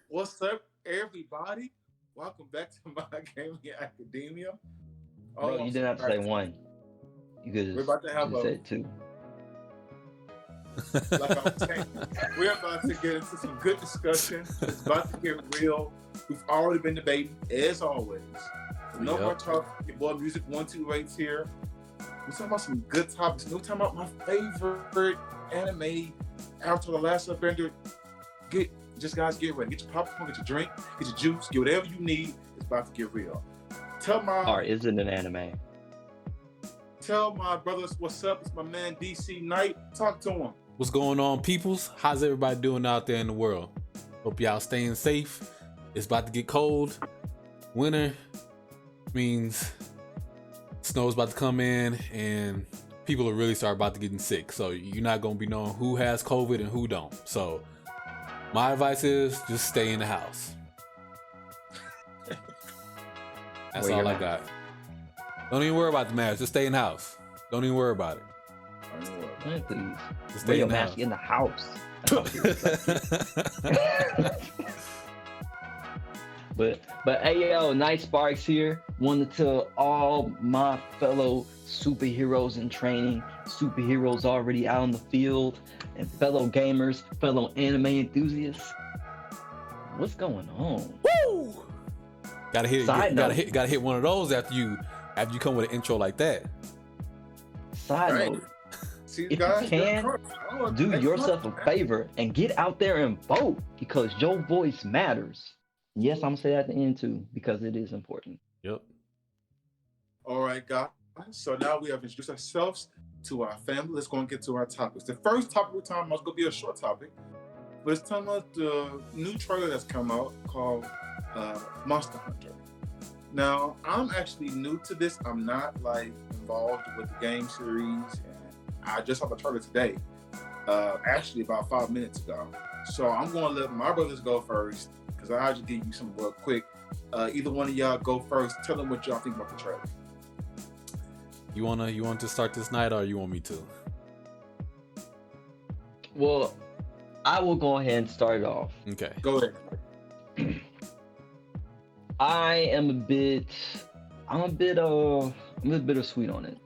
What's up, everybody? Welcome back to my gaming academia. Bro, Oh, I'm you so didn't have to say excited. one. You could We're about to have just a, say two. like I was saying, we're about to get into some good discussion. It's about to get real. We've already been debating, as always. No more talk. Your boy Music 128's here. We're talking about some good topics. We're talking about my favorite anime, after the Last Airbender. Get ready. Get your popcorn, get your drink, get your juice, get whatever you need. It's about to get real. Tell Or my is it an anime? tell my brothers what's up. It's my man DC Knight. Talk to him. What's going on, peoples? How's everybody doing out there in the world? Hope y'all staying safe. It's about to get cold. Winter means snow's about to come in and people are really start about to getting sick. So you're not gonna be knowing who has COVID and who don't. So my advice is just stay in the house. That's all I got. Don't even worry about the mask. Just stay in the house. Don't even worry about it. Man, please. Just Wear stay your in the mask house. in the house. But hey yo, Knitesparxx here. Want to tell all my fellow superheroes in training, superheroes already out in the field, and fellow gamers, fellow anime enthusiasts. What's going on? Woo! Gotta hit one of those after you come with an intro like that. Side Right. note, See, if guys, you can, do yourself a favor and get out there and vote because your voice matters. Yes, I'm gonna say that at the end too because it is important. Yep. All right, guys. So now we have introduced ourselves to our family. Let's go and get to our topics. The first topic we're talking about is going to be a short topic. But it's talking about the new trailer that's come out called Monster Hunter. Now, I'm actually new to this. I'm not like involved with the game series. And I just saw the trailer today, actually about 5 minutes ago. So I'm going to let my brothers go first because I'll just give you some real quick. Either one of y'all go first. Tell them what y'all think about the trailer. You want to start this night or you want me to? Well, I will go ahead and start it off. Okay. Go ahead. I'm a bit bittersweet on it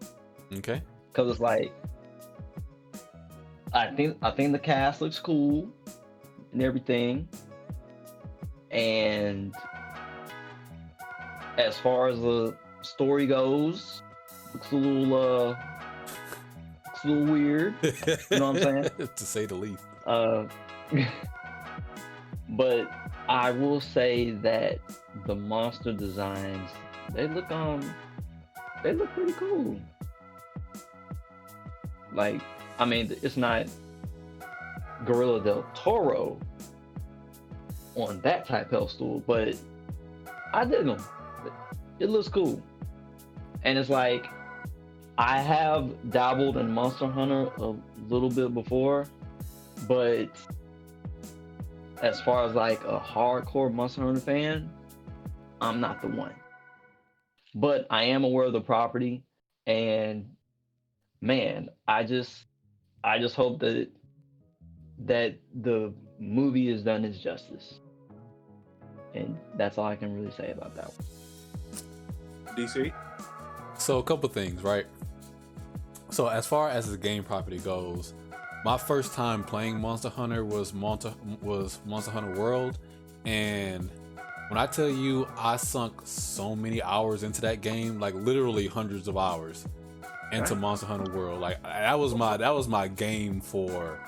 Okay. because it's like I think the cast looks cool and everything, and as far as the story goes, looks a little weird. You know what I'm saying? To say the least. But I will say that the monster designs they look pretty cool. Like, I mean, it's not Gorilla del Toro on that type pedestal, but I dig them. It looks cool, and it's like I have dabbled in Monster Hunter a little bit before, but as far as like a hardcore Monster Hunter fan, I'm not the one. But I am aware of the property, and man, I just hope that the movie is done its justice. And that's all I can really say about that one. DC? So a couple things, right? So as far as the game property goes, my first time playing Monster Hunter was Monster Hunter World, and when I tell you I sunk so many hours into that game, like literally hundreds of hours into Monster Hunter World, like that was my game for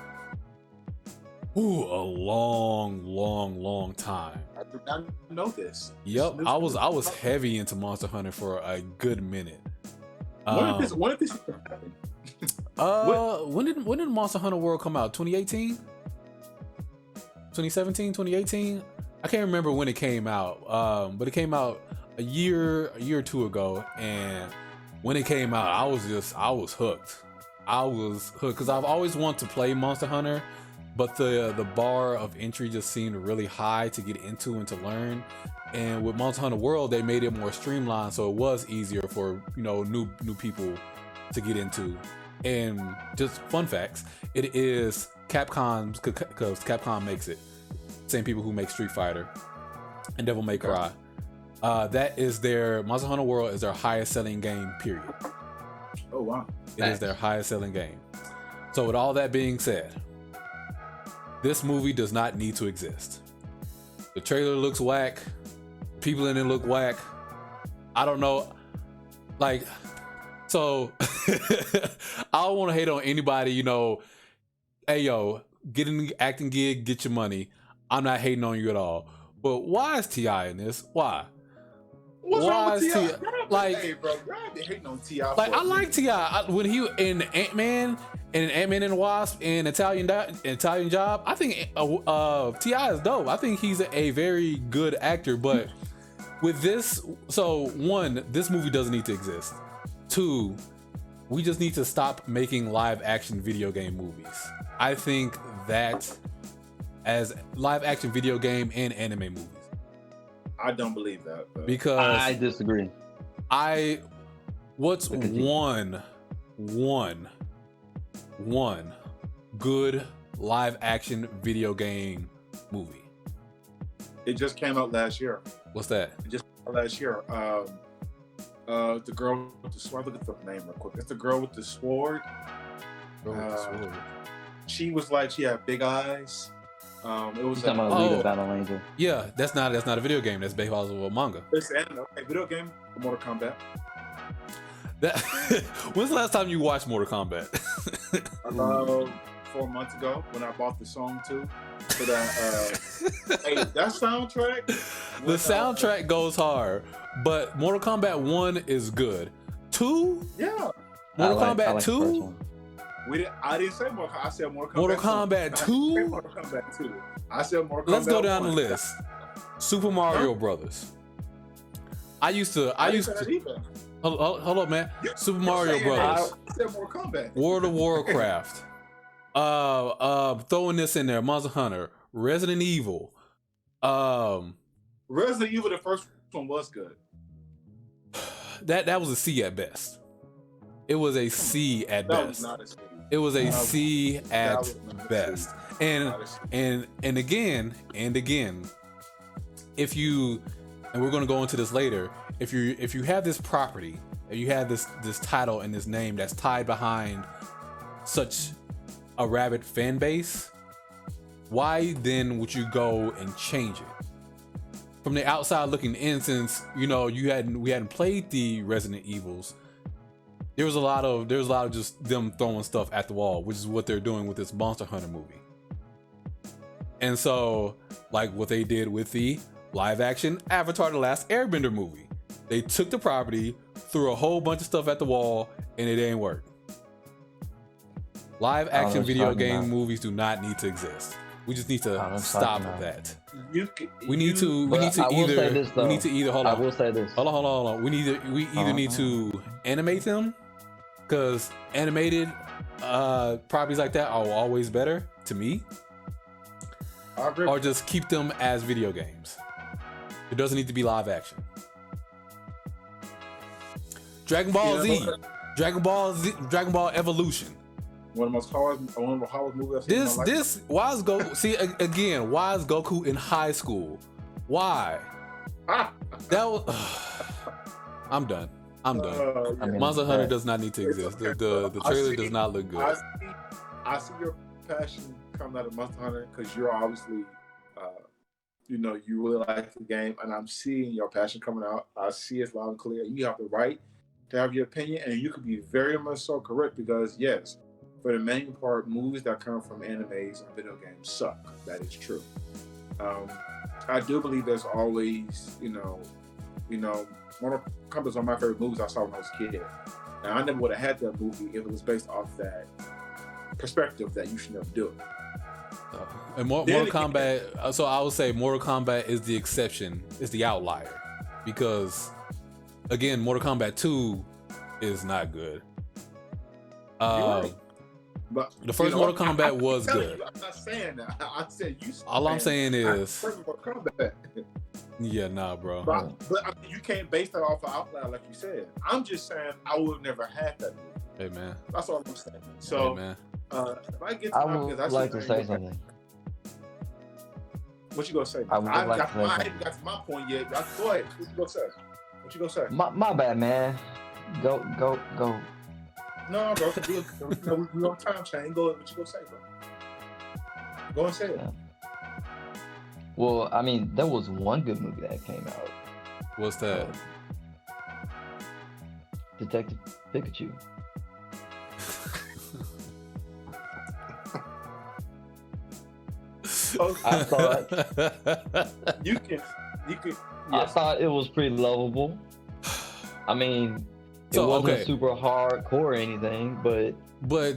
a long time. I did not know this. Yep, I was heavy into Monster Hunter for a good minute. When did this happen? When did Monster Hunter World come out? 2018? 2017, 2018? I can't remember when it came out. But it came out a year or two ago, and when it came out, I was hooked. I was hooked because I've always wanted to play Monster Hunter, but the bar of entry just seemed really high to get into and to learn. And with Monster Hunter World, they made it more streamlined, so it was easier for new people to get into. And just fun facts, it is Capcom's, because Capcom makes it. same people who make Street Fighter and Devil May Cry. That is their Monster Hunter World is their highest selling game, period. Oh wow. It is their highest selling game. So with all that being said, this movie does not need to exist. The trailer looks whack. People in it look whack. I don't know. Like, so I don't want to hate on anybody, you know. Hey yo, get in the acting gig, get your money. I'm not hating on you at all. But why is T.I. in this? Why? What's wrong with T.I.? Like, hey, bro, I've been hating on T.I. Like, I like T.I. When he in Ant-Man and Ant-Man and the Wasp and Italian Job, I think T.I. is dope. I think he's a very good actor. But with this, so one, this movie doesn't need to exist. Two, we just need to stop making live action video game movies. I think that as live action video game and anime movies. I don't believe that. But. Because I disagree. What's one good live action video game movie? It just came out last year. What's that? It just came out last year. The girl with the sword. Look at the name real quick. It's the girl with the sword. She was like, she had big eyes. It was talking about League of Battle Angel. Yeah, that's not a video game. That's based off of a manga. It's anime. Okay, video game, Mortal Kombat. That when's the last time you watched Mortal Kombat? 4 months ago when I bought the song too. For that, hey, that soundtrack. The soundtrack goes hard, but Mortal Kombat 1 is good. 2? Yeah. Mortal Kombat 2? I didn't say Mortal Kombat. I said Mortal Kombat. Mortal Kombat 2? Mortal Kombat 2. I said Mortal Kombat. Let's go down 1. the list. Super Mario Brothers. I used to. Hold up, man. Super Mario Brothers. I said Mortal Kombat. World of Warcraft. Throwing this in there. Monster Hunter. Resident Evil. Resident Evil, the first one was good. That was a C at best. It was a C at best. It was a C at best. And again, if you, and we're gonna go into this later, if you have this property, if you have this title and this name that's tied behind such a rabid fan base, why then would you go and change it? From the outside looking in, since we hadn't played the Resident Evils, there was a lot of just them throwing stuff at the wall, which is what they're doing with this Monster Hunter movie. And so, like what they did with the live action Avatar: The Last Airbender movie, they took the property, threw a whole bunch of stuff at the wall, and it ain't work. Live action video game movies do not need to exist. We just need to stop that. We need to either hold on. I will say this. Hold on. We either need to animate them, because animated properties like that are always better to me, or just keep them as video games. It doesn't need to be live action. Dragon Ball Z, Dragon Ball Evolution. One of the hardest movies I've seen in my life. Why is Goku? See again, why is Goku in high school? Why? That was. I'm done. Monster Hunter does not need to exist. The trailer does not look good. I see your passion coming out of Monster Hunter because you're obviously, you really like the game, and I'm seeing your passion coming out. I see it loud and clear. You have the right to have your opinion, and you could be very much so correct, because yes, for the main part, movies that come from animes and video games suck. That is true. I do believe there's always, Mortal Kombat is one of my favorite movies I saw when I was a kid. Now, I never would have had that movie if it was based off that perspective that you should never do it. And Mortal Kombat, so I would say Mortal Kombat is the exception, is the outlier. Because, again, Mortal Kombat 2 is not good. But the first Mortal Kombat was good. I'm not saying that. I said you. All I'm saying is. Mortal Kombat. Yeah, nah, bro. But I mean, you can't base that off of outlier like you said. I'm just saying I would have never had that movie. Hey man. That's all I'm saying. So, hey, man. If I get to I would like to say something. What you gonna say? I would I like got to my, I say ain't got to my point yet. Go ahead. What you gonna say? What you gonna say? my bad, man. Go. No, bro. We on time chain. Go ahead. What you gonna say, bro? Go and say it. Yeah. Well, I mean, there was one good movie that came out. What's that? Detective Pikachu. Oh, I thought you can. I thought it was pretty lovable. I mean, it So, wasn't okay. super hardcore or anything, but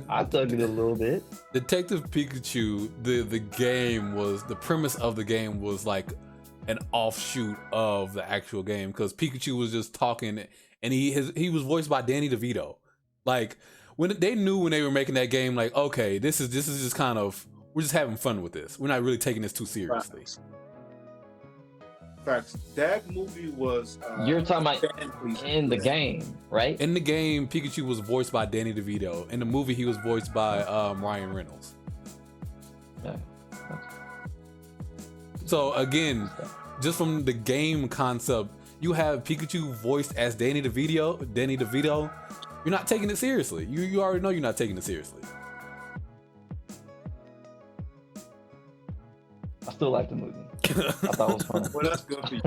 I dug it a little bit. Detective Pikachu, the game was, the premise of the game was like an offshoot of the actual game, because Pikachu was just talking, and he was voiced by Danny DeVito. Like, when they knew when they were making that game, like, okay, this is just kind of, we're just having fun with this. We're not really taking this too seriously. Facts. That movie was. You're talking about in the game, right? In the game, Pikachu was voiced by Danny DeVito. In the movie, he was voiced by Ryan Reynolds. Yeah. So again, just from the game concept, you have Pikachu voiced as Danny DeVito. You're not taking it seriously. You already know you're not taking it seriously. I still like the movie. I thought it was fun. Well, that's good for you.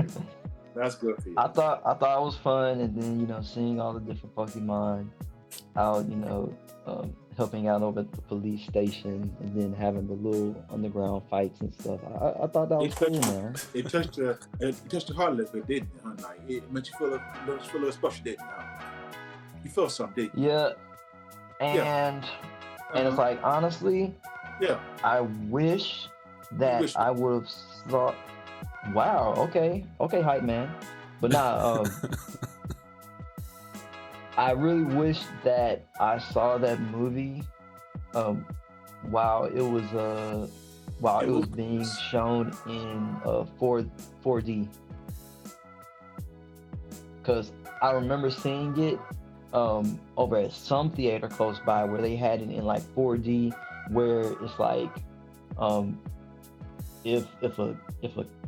That's good for you. I thought it was fun, and then seeing all the different Pokemon out, helping out over at the police station, and then having the little underground fights and stuff. I thought that was cool, man. It touched your heart a little bit, didn't it? Huh? Like, it made you feel a little special, didn't it? Huh? You feel something, didn't you? Yeah, and it's like, honestly, yeah, I wish that I would have thought, wow, okay, hype man, but nah, I really wish that I saw that movie while it was being shown in 4D, because I remember seeing it over at some theater close by where they had it in like 4D, where it's like if a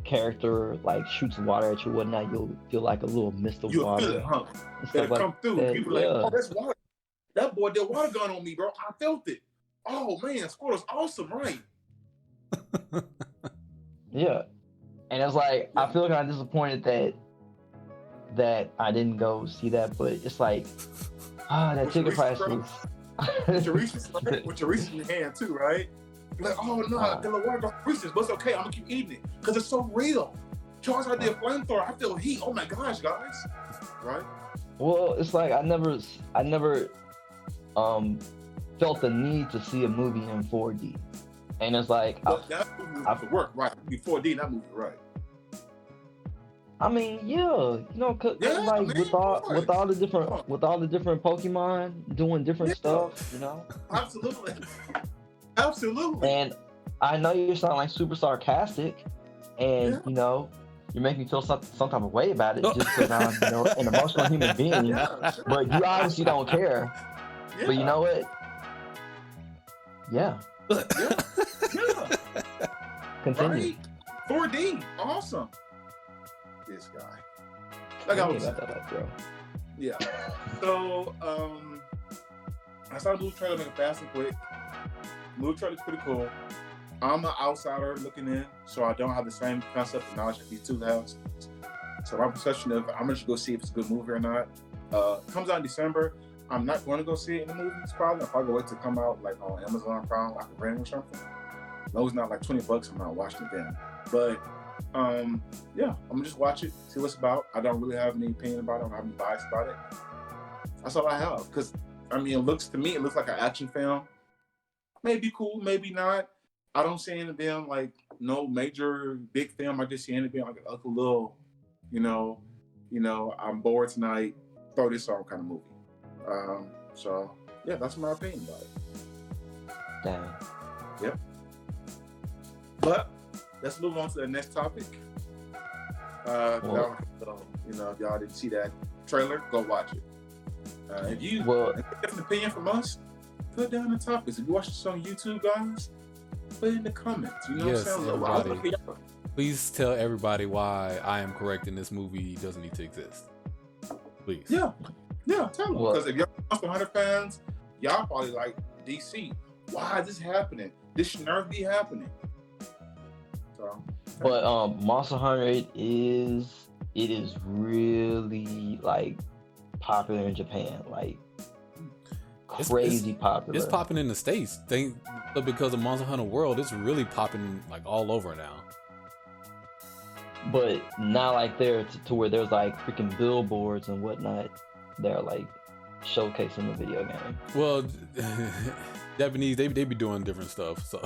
character like shoots water at you or whatnot, you'll feel like a little mist of you'll water. feel it, huh? It'll Like come through. that. People Yeah. like, oh, that's water. That boy did water gun on me, bro. I felt it. Oh man, Squirtle's awesome, right? Yeah. And it's like, I feel kind of disappointed that I didn't go see that, but it's like, that ticket price was with your Reese's in your hand too, right? Like, oh no, I feel a water gun Reese's, but it's okay. I'm gonna keep eating it because it's so real. Charles, I did a flamethrower. I feel heat. Oh my gosh, guys, right? Well, it's like I never felt the need to see a movie in 4D, and it's like that movie was to work, right? Before D, that movie, right? I mean, yeah, cause like man, with all the different Pokemon doing different stuff, Absolutely, absolutely. And I know you sound like super sarcastic, and you make me feel some type of way about it just because I'm an emotional human being. Sure. But you obviously don't care. Yeah. But you know what? Yeah. Yeah. Continue. Right? 4D, awesome. This guy. Like I was saying. Bro. Yeah. So I saw the movie trailer, make it fast and quick. Movie trailer's pretty cool. I'm an outsider looking in, so I don't have the same concept of knowledge that these two have. So my perception of I'm just go see if it's a good movie or not. Comes out in December. I'm not going to go see it in the movies probably. I'll probably wait to come out like on Amazon Prime, like a rent or something. As long as it's not like $20, I'm not watching it then. But yeah, I'm gonna just watch it, see what it's about. I don't really have any opinion about it. I don't have any bias about it. That's all I have. Because I mean, it looks like an action film. Maybe cool, maybe not. I don't see it being like no major big film. I just see it being like a little, I'm bored tonight. Throw this on kind of movie. So yeah, that's my opinion about it. Damn. Yep. But let's move on to the next topic. If y'all didn't see that trailer, go watch it. If you have an opinion from us, put down the topics. If you watch this on YouTube, guys, put it in the comments. You know yes, what I'm saying? Please tell everybody why I am correct and this movie doesn't need to exist. Please. Yeah, tell them. Well- Because if y'all Monster Hunter fans, y'all probably like DC. Why is this happening? This should never be happening. So, But Monster Hunter it is really like popular in Japan, like crazy popular. It's popping in the States. But because of Monster Hunter World, it's really popping like all over now. But not like there to where there's like freaking billboards and whatnot. They're like showcasing the video game. Well, Japanese, they be doing different stuff, so.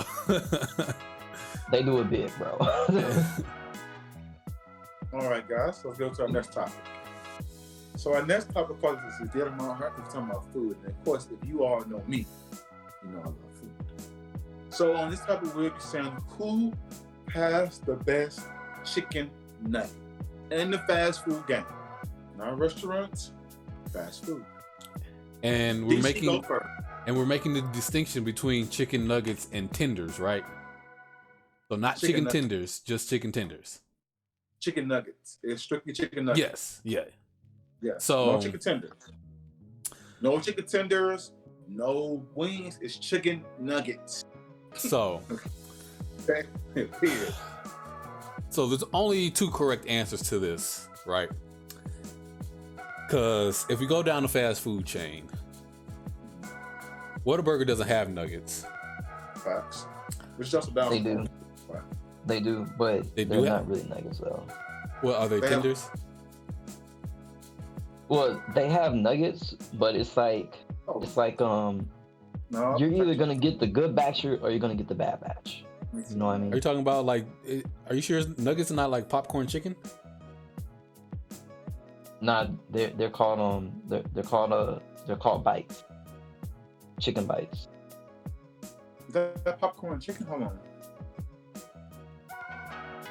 They do it big, bro. all right, guys, let's go to our next topic. So our next topic, of course, is dealing with my heart. We're talking about food, and of course, if you all know me, you know I love food. So on this topic, we'll be saying who has the best chicken nugget in the fast food game. Not restaurants, fast food. And we're DC making go first. we're making the distinction between chicken nuggets and tenders, right? So not chicken nuggets. tenders, just chicken tenders. Chicken nuggets. It's strictly chicken nuggets. Yes, yeah. Yes. So- no chicken tenders. No chicken tenders. No wings. It's chicken nuggets. So Period. So there's only two correct answers to this, right? Because if we go down the fast food chain, Whataburger doesn't have nuggets. Facts. Which just about They do. They do, but They they're do not have- really nuggets though. Well, are they They have- tenders? Well, they have nuggets, but it's like Oh, no. you're either gonna get the good batch or you're gonna get the bad batch. You know what I Are you mean? talking about like? Are you sure nuggets are not like popcorn chicken? Nah, they're called they're called bites, chicken bites. Is that popcorn chicken? Hold on.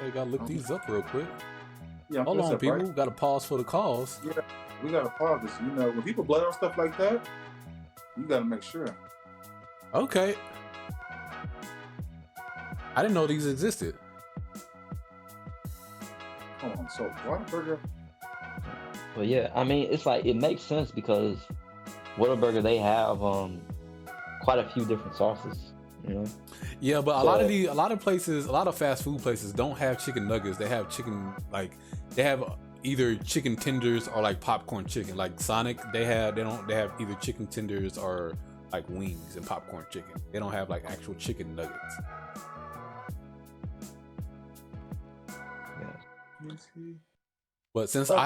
Hey, gotta look these up real quick. Yeah, I'm Hold putting on, this up, people. right? Gotta pause for the calls. We gotta pause this. You know, when people blood on stuff like that, you gotta make sure. Okay. I didn't know these existed. Hold on. So Whataburger. But yeah, I mean, it's like it makes sense because Whataburger they have quite a few different sauces. You know, Yeah, but a So- lot of fast food places don't have chicken nuggets. They have chicken they have either chicken tenders or like popcorn chicken. Like Sonic, they have either chicken tenders or like wings and popcorn chicken. They don't have like actual chicken nuggets. yeah. Let me see. But since Okay,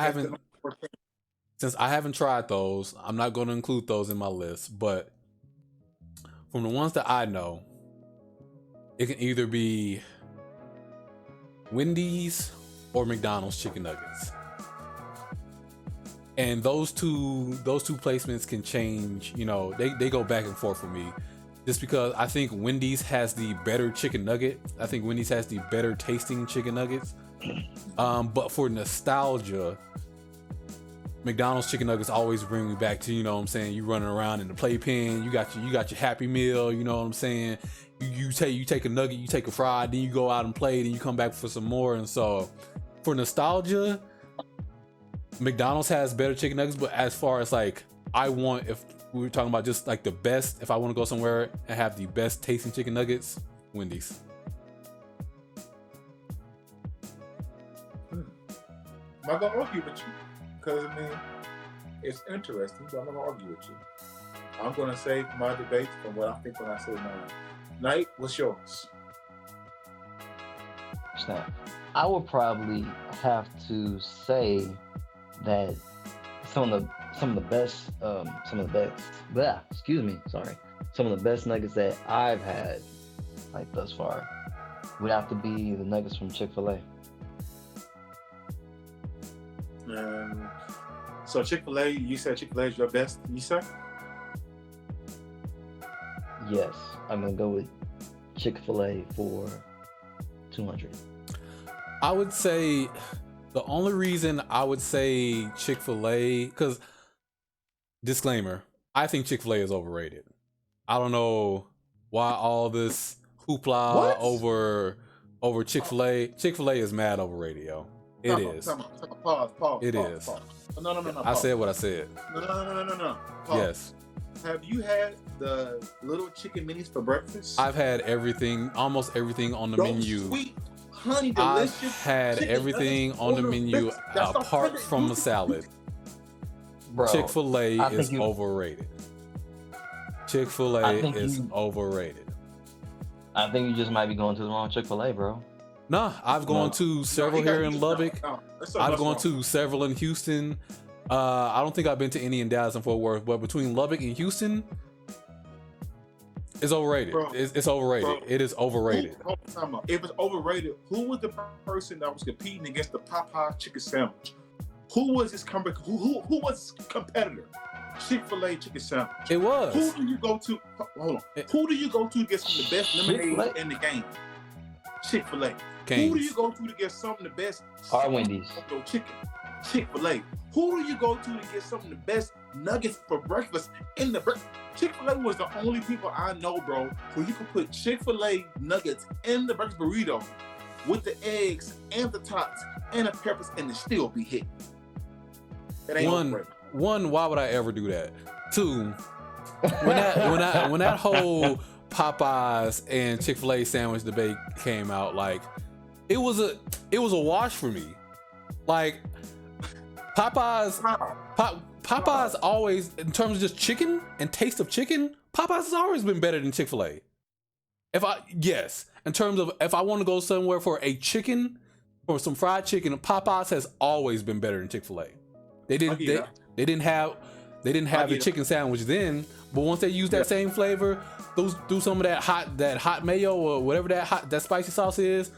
I haven't tried those, I'm not going to include those in my list. But from the ones that I know, it can either be Wendy's or McDonald's chicken nuggets. And those two placements can change, you know, they go back and forth for me. Just because I think Wendy's has the better chicken nugget. I think Wendy's has the better tasting chicken nuggets. But for nostalgia, McDonald's chicken nuggets always bring me back to, you know what I'm saying, you running around in the playpen, you got your Happy Meal, you know what I'm saying? You take a nugget, you take a fry, then you go out and play, then you come back for some more. And so for nostalgia, McDonald's has better chicken nuggets, but as far as like if we were talking about just like the best, if I want to go somewhere and have the best tasting chicken nuggets, Wendy's. I'm not gonna argue with you, because I mean, it's interesting, but I'm not gonna argue with you. I'm gonna say my debate from what I think when I say mine. Knight, what's yours? Snap. I would probably have to say that some of the best nuggets that I've had like thus far would have to be the nuggets from Chick-fil-A. So Chick-fil-A, you said Chick-fil-A is your best, you said? Yes, I'm gonna go with Chick-fil-A for 200. I would say the only reason I would say Chick-fil-A, because disclaimer, I think Chick-fil-A is overrated. I don't know why all this hoopla What? over over Chick-fil-A. Chick-fil-A is mad overrated, yo. It is. Pause. It is. No. I said what I said. No. Pause. Yes. Have you had the little chicken minis for breakfast? I've had everything, almost everything on the Those menu. Sweet, honey, delicious. I've had chicken everything nuggets on the menu That's apart from a salad. Bro, Chick-fil-A I is think you- overrated. Chick-fil-A I think is you- overrated. I think you just might be going to the wrong Chick-fil-A, bro. Nah, I've gone to several here in Lubbock. I've gone to. to several in Houston. I don't think I've been to any in Dallas and Fort Worth, but between Lubbock and Houston, it's overrated. Bro, It's overrated. bro. It is overrated. If it's overrated, who was the person that was competing against the Popeye chicken sandwich? Who was his who was his competitor? Chick-fil-A chicken sandwich. It was. Who do you go to? Hold on. Who do you go to to get some of the best lemonade Chick-fil-A? in the game? Chick-fil-A. Cane's. Who do you go to get some of the best? Or Wendy's. Chicken. Chick-fil-A. Who do you go to get some of the best nuggets for breakfast in the breakfast? Chick-fil-A was the only people I know, bro, where you could put Chick-fil-A nuggets in the breakfast burrito with the eggs and the tots and the peppers and it still be hit. It ain't overrated. One, why would I ever do that? Two, when that whole Popeyes and Chick-fil-A sandwich debate came out, like it was a wash for me. Like Popeyes always, in terms of just chicken and taste of chicken, Popeyes has always been better than Chick-fil-A. In terms of if I want to go somewhere for a chicken or some fried chicken, Popeyes has always been better than Chick-fil-A. They didn't have the chicken sandwich then, but once they used that same flavor, do some of that hot mayo or whatever that spicy sauce is,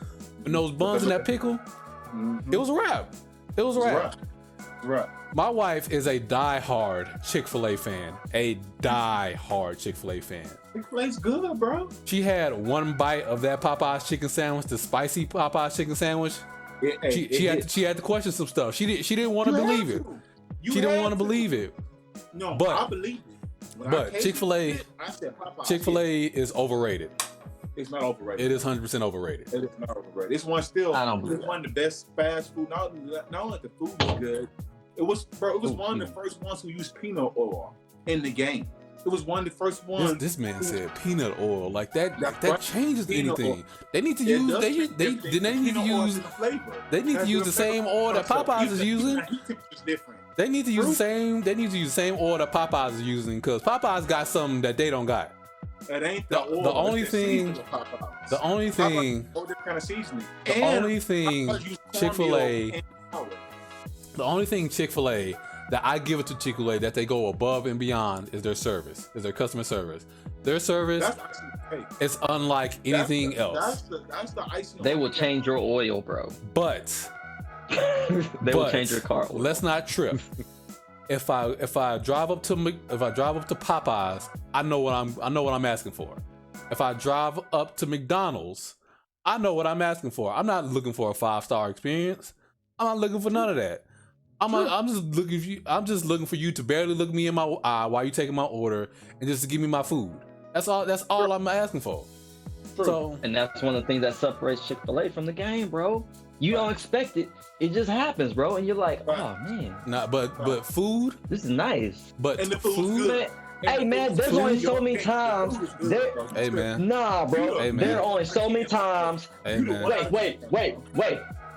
and those buns and that pickle, it was a wrap. It was a wrap. Right. My wife is a die-hard Chick-fil-A fan. A die-hard Chick-fil-A fan. Chick-fil-A's good, bro. She had one bite of that Popeyes chicken sandwich, the spicy Popeyes chicken sandwich. She had to question some stuff. She didn't want to believe it. She didn't want to believe it. No, but I believe it. But Chick-fil-A is overrated. It's not overrated. It is 100% overrated. It is not overrated. It's one still. I don't believe It's one of the best fast food. Not only the food was good. It was one of the first ones who used peanut oil in the game. It was one of the first ones. This man said peanut oil. Like that right. changes Peanut anything. oil. They need to It use does they change they everything. they need to Peanut oil use is the flavor. they need to That's use the the same flavor. oil that Popeyes is using. Heat temperature's different. They need to use the same. They need to use the same oil that Popeyes is using because Popeyes got something that they don't got. It ain't The the oil. only it's the thing- seasoning of Popeyes. The only thing, Popeyes different kind of seasoning. the And only thing Popeyes use Chick-fil-A, cornmeal and flour. the only thing Chick-fil-A that I give it to Chick-fil-A that they go above and beyond is their service, is their customer service. Their service That's icing on the cake. is unlike anything That's else. That's the icing. They on will the change your oil, bro. But They will change your car oil. let's not trip. If I drive up to Popeyes, I know what I'm asking for. If I drive up to McDonald's, I know what I'm asking for. I'm not looking for a 5-star experience. I'm not looking for none of that. I'm just looking for you to barely look me in my eye while you taking my order and just to give me my food. That's all I'm asking for. True. So And that's one of the things that separates Chick-fil-A from the game, bro. You don't expect it. It just happens, bro. And you're like, Right. oh, man, but food, this is nice. but And the food's food. good. Hey, man, there's only so many times. Hey man, Nah, bro. Hey, man. There are only so many times. hey man. Wait.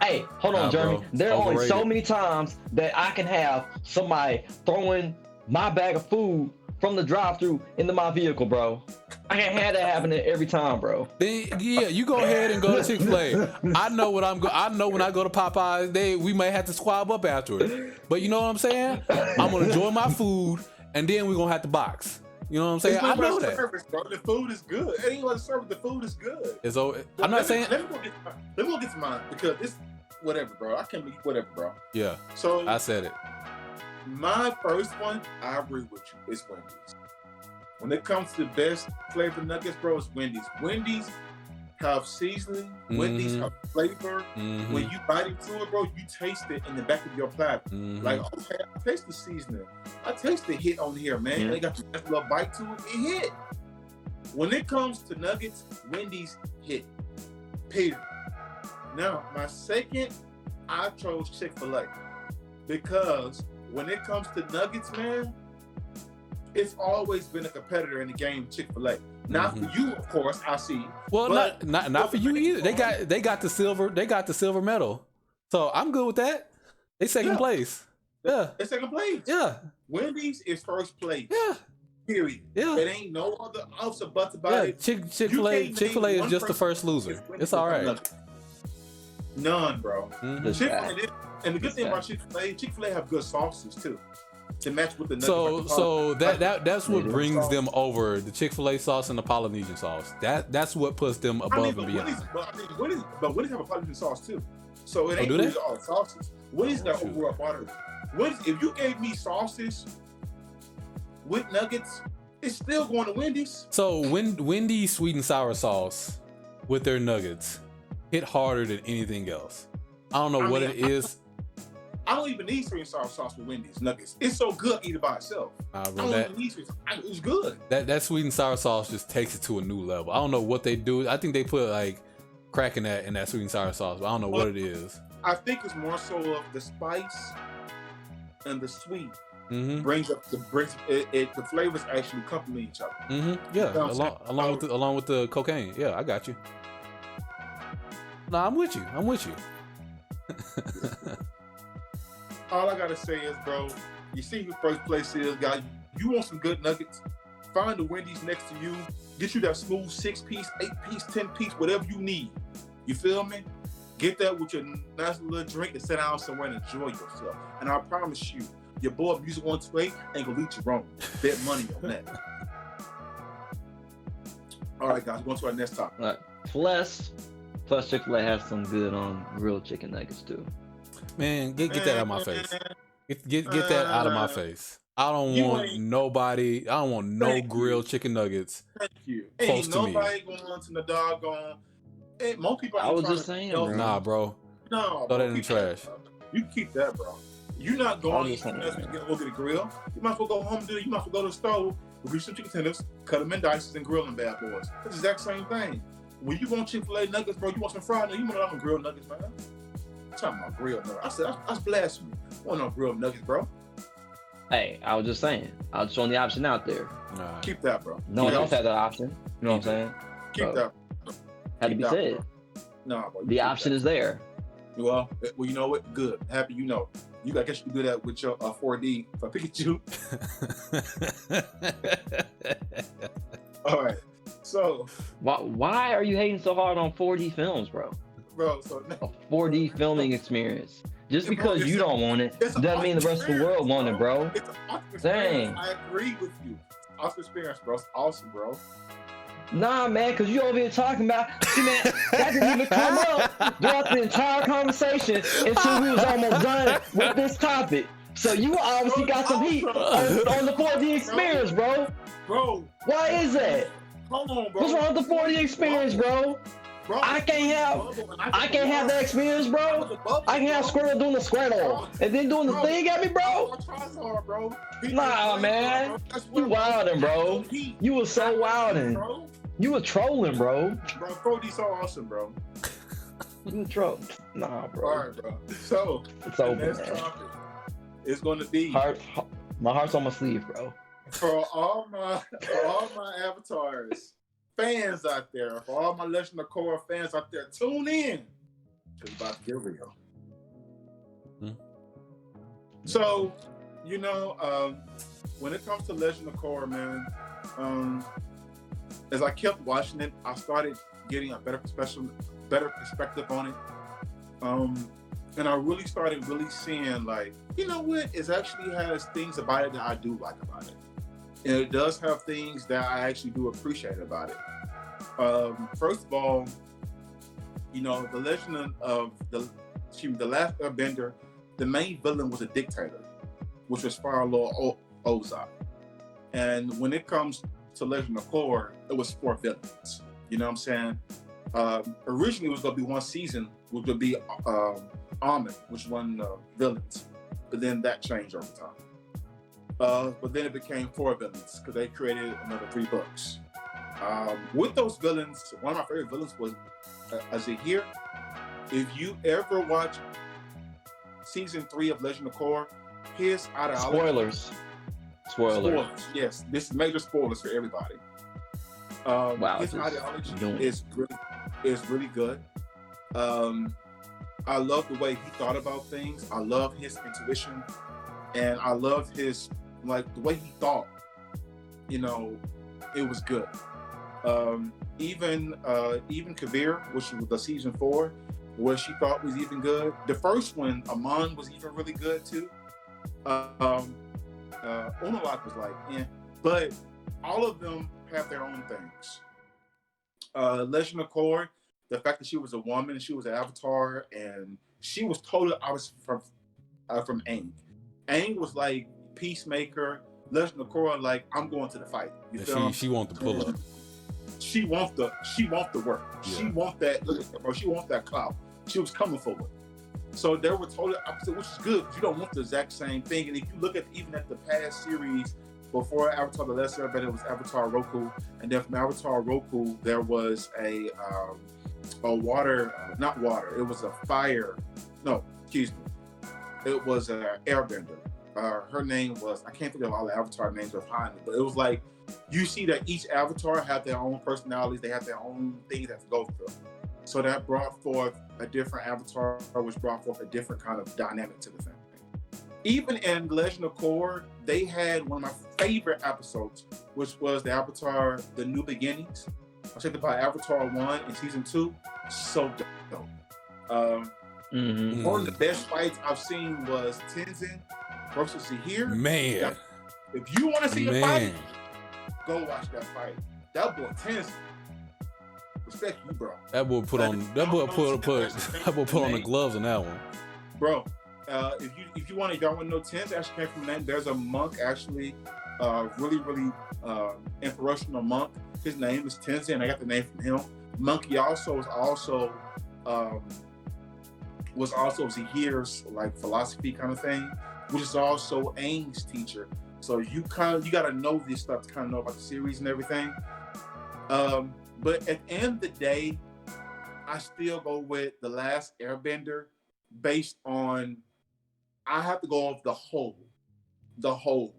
Hey, hold on, Nah, Jeremy. bro. There are only so Overrated. many times that I can have somebody throwing my bag of food from the drive-thru into my vehicle, bro. I can't have that happening every time, bro. Then, yeah, you go ahead and go to Chick-fil-A. I know when I go to Popeyes, we may have to squab up afterwards. But you know what I'm saying? I'm gonna enjoy my food, and then we're gonna have to box. You know what I'm saying? I know that. Service, bro. The food is good. It ain't about the service. The food is good. I'm not saying. Let me go get to mine because it's whatever, bro. I can't be whatever, bro. Yeah, So I said it. my first one, I agree with you. It's Wendy's. When it comes to the best flavor nuggets, bro, it's Wendy's. Wendy's have seasoning. Wendy's Mhm. have flavor. Mhm. When you bite into it, bro, you taste it in the back of your platter. Mhm. Like, okay, I taste the seasoning. I taste the hit on here, man. Yeah. They got that little bite to it. It hit. When it comes to nuggets, Wendy's hit. Period. Now, my second, I chose Chick-fil-A because when it comes to nuggets, man, it's always been a competitor in the game, Chick-fil-A. Not for you, of course, I see. Well, not for you either. They got the silver medal. So I'm good with that. They second place. Yeah. They second place. Yeah. Wendy's is first place. Yeah. Period. Yeah. It ain't no other ifs or buts about it. Chick-fil-A is just the first loser. It's all right. None, bro. Mm-hmm. Chick-fil-A, and the good thing about Chick-fil-A have good sauces too to match with the nuggets. So that's what brings them over. The Chick-fil-A sauce and the Polynesian sauce. That's what puts them above and beyond. But Wendy's have a Polynesian sauce too. So it ain't do they? really all the sauces. Wendy's got overall butter. If you gave me sauces with nuggets, it's still going to Wendy's. So Wendy's sweet and sour sauce with their nuggets hit harder than anything else. I don't know what it is. I don't even need sweet and sour sauce with Wendy's nuggets. It's so good, eat it by itself. It's good. That sweet and sour sauce just takes it to a new level. I don't know what they do. I think they put like crack in that sweet and sour sauce, but I don't know what it is. I think it's more so of the spice and the sweet. Mm-hmm. The flavors actually complement each other. Mm-hmm. Yeah, along with the cocaine. Yeah, I got you. No, I'm with you. All I gotta say is, bro, you see who first place is, guy. You want some good nuggets? Find the Wendy's next to you. Get you that smooth 6-piece, 8-piece, 10-piece, whatever you need. You feel me? Get that with your nice little drink and sit down somewhere and enjoy yourself. And I promise you, your boy Music 128 ain't gonna lead you wrong. Bet money on that. All right, guys, going to our next topic. All right. Plus Chick-fil-A has some good grilled chicken nuggets too. Man, get that out of my face. Get that out of my face. I don't want nobody. I don't want no grilled chicken nuggets. Thank you. Ain't nobody going to the doggone. Most people. I was just saying, bro. Nah, bro. No, throw that in the trash. You can keep that, bro. You're not going to go get a grill. You might as well go home and do it. You might as well go to the stove, grease some chicken tenders, cut them in dices, and grill them bad boys. It's the exact same thing. When you want Chick-fil-A nuggets, bro, you want some fried nuggets. You want some grilled nuggets, man. I'm talking about grilled nuggets. I said that's blasphemy. I want no grilled nuggets, bro. Hey, I was just saying. I was throwing the option out there. Nah. Keep that, bro. No one else had that option. You know what I'm saying? Keep that. Had to be said. No, bro. The option is there. Well, you know what? Good. Happy you know. I guess you can do that with your 4D for Pikachu. All right. So. Why are you hating so hard on 4D films, bro? Bro, so a 4D filming experience. Just because you don't want it doesn't mean the rest of the world want it, bro. It's an awesome experience. Dang. I agree with you. Awesome experience, bro. It's awesome, bro. Nah, man, because you over here talking about, see, man, that didn't even come up throughout the entire conversation until we was almost done with this topic. So you obviously got some heat on the 4D experience, bro. Bro. Why is that? Hold on, bro. What's wrong with the 4D experience, bro? Bro, I can't have that experience, bro. I can have Squirtle doing the Squirtle and then doing the thing at me, bro. Nah, man. You wildin', bro. You was so wildin'. You were trolling, bro. Bro, 4D so awesome, bro. You were trolling. Nah, bro. All right, bro. So, it's over, man. It's going to be my heart's on my sleeve, bro. For all my avatars. Fans out there, for all my Legend of Korra fans out there, tune in. It's about to get real. So, when it comes to Legend of Korra, man, as I kept watching it, I started getting a better perspective on it. And I really started seeing, like, you know what? It actually has things about it that I do like about it. And it does have things that I actually do appreciate about it. First of all, the Legend of the Last Airbender, the main villain was a dictator, which was Fire Lord Ozai. And when it comes to Legend of Korra, it was 4 villains. You know what I'm saying? Originally, it was going to be 1 season, which would be Almond, which was one villains. But then that changed over time. But then it became 4 villains because they created another 3 books. With those villains, one of my favorite villains was Azahir. If you ever watch season 3 of Legend of Korra, his ideology. Spoilers. Spoilers. Yes, this is major spoilers for everybody. Wow, His just ideology doing is really good. I love the way he thought about things. I love his intuition, and I love his the way he thought. You know, it was good. Even Kabir, which was the season 4, where she thought was even good. The first one, Amon, was even really good too. Unalak was but all of them have their own things. Legend of Korra, the fact that she was a woman, she was an avatar, and she was totally opposite from Aang. Aang was like peacemaker. Legend of Korra, I'm going to the fight. You feel? She want the pull up. She want the work. Yeah. She want that. Bro, she want that clout. She was coming for it. So they were totally opposite, which is good. You don't want the exact same thing. And if you look at even at the past series before Avatar: The Last Airbender, it was Avatar Roku, and then from Avatar Roku there was a water, not water. It was a fire. No, excuse me. It was an Airbender. Her name was, I can't think of all the Avatar names behind it, but it was like you see that each Avatar had their own personalities. They had their own things that to go through. So that brought forth a different Avatar, which brought forth a different kind of dynamic to the thing. Even in Legend of Korra, they had one of my favorite episodes, which was the Avatar: The New Beginnings. I checked about Avatar 1 and season 2. So dope. One of the best fights I've seen was Tenzin versus Zahir. Man. If you want to see a fight, go watch that fight. That boy Tenzin. Respect you, bro. That boy put on the gloves on that one. Bro, if you want to know, Tenzin actually came from that. There's a monk actually, really inspirational monk. His name is Tenzin. I got the name from him. Monkey was also Zahir's philosophy kind of thing, which is also Aang's teacher. So you got to know this stuff to kind of know about the series and everything. But at the end of the day, I still go with The Last Airbender based on, I have to go off the whole.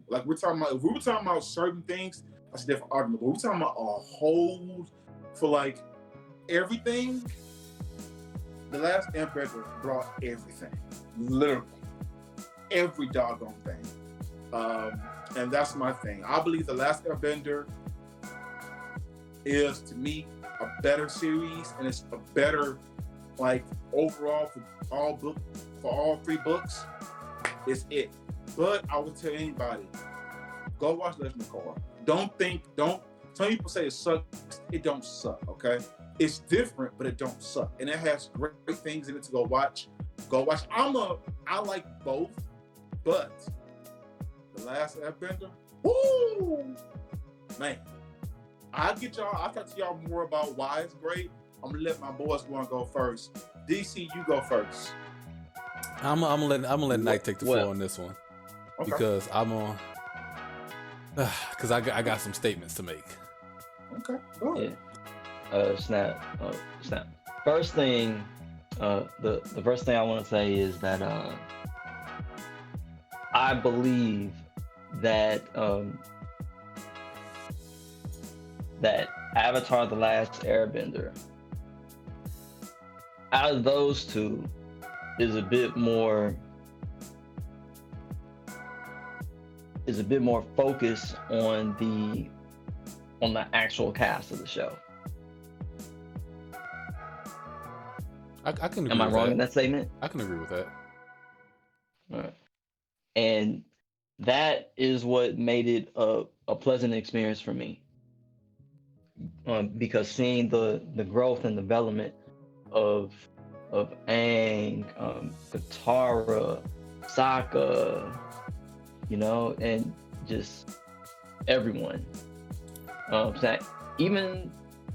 Like if we were talking about certain things, that's a different argument. But we're talking about a whole for everything. The Last Airbender brought everything, literally every doggone thing, and that's my thing. I believe The Last Airbender is, to me, a better series, and it's a better overall for all 3 books. It's it. But I would tell anybody, go watch Legend of Korra. Some people say it sucks. It don't suck, okay? It's different, but it don't suck. And it has great things in it to go watch. I like both, but The Last Airbender, woo! Man, I'll talk to y'all more about why it's great. I'm gonna let my boys go first. DC, you go first. I'm gonna let Knight take the floor on this one. Okay. Because I got some statements to make. Okay, go ahead. Yeah. Snap. First thing, the first thing I want to say is that I believe that that Avatar: The Last Airbender, out of those two, is a bit more focused on the actual cast of the show. I can agree. Am I with wrong that. in that statement? I can agree with that. All right. And that is what made it a pleasant experience for me. Because seeing the growth and development of Aang, Katara, Sokka, and just everyone. Even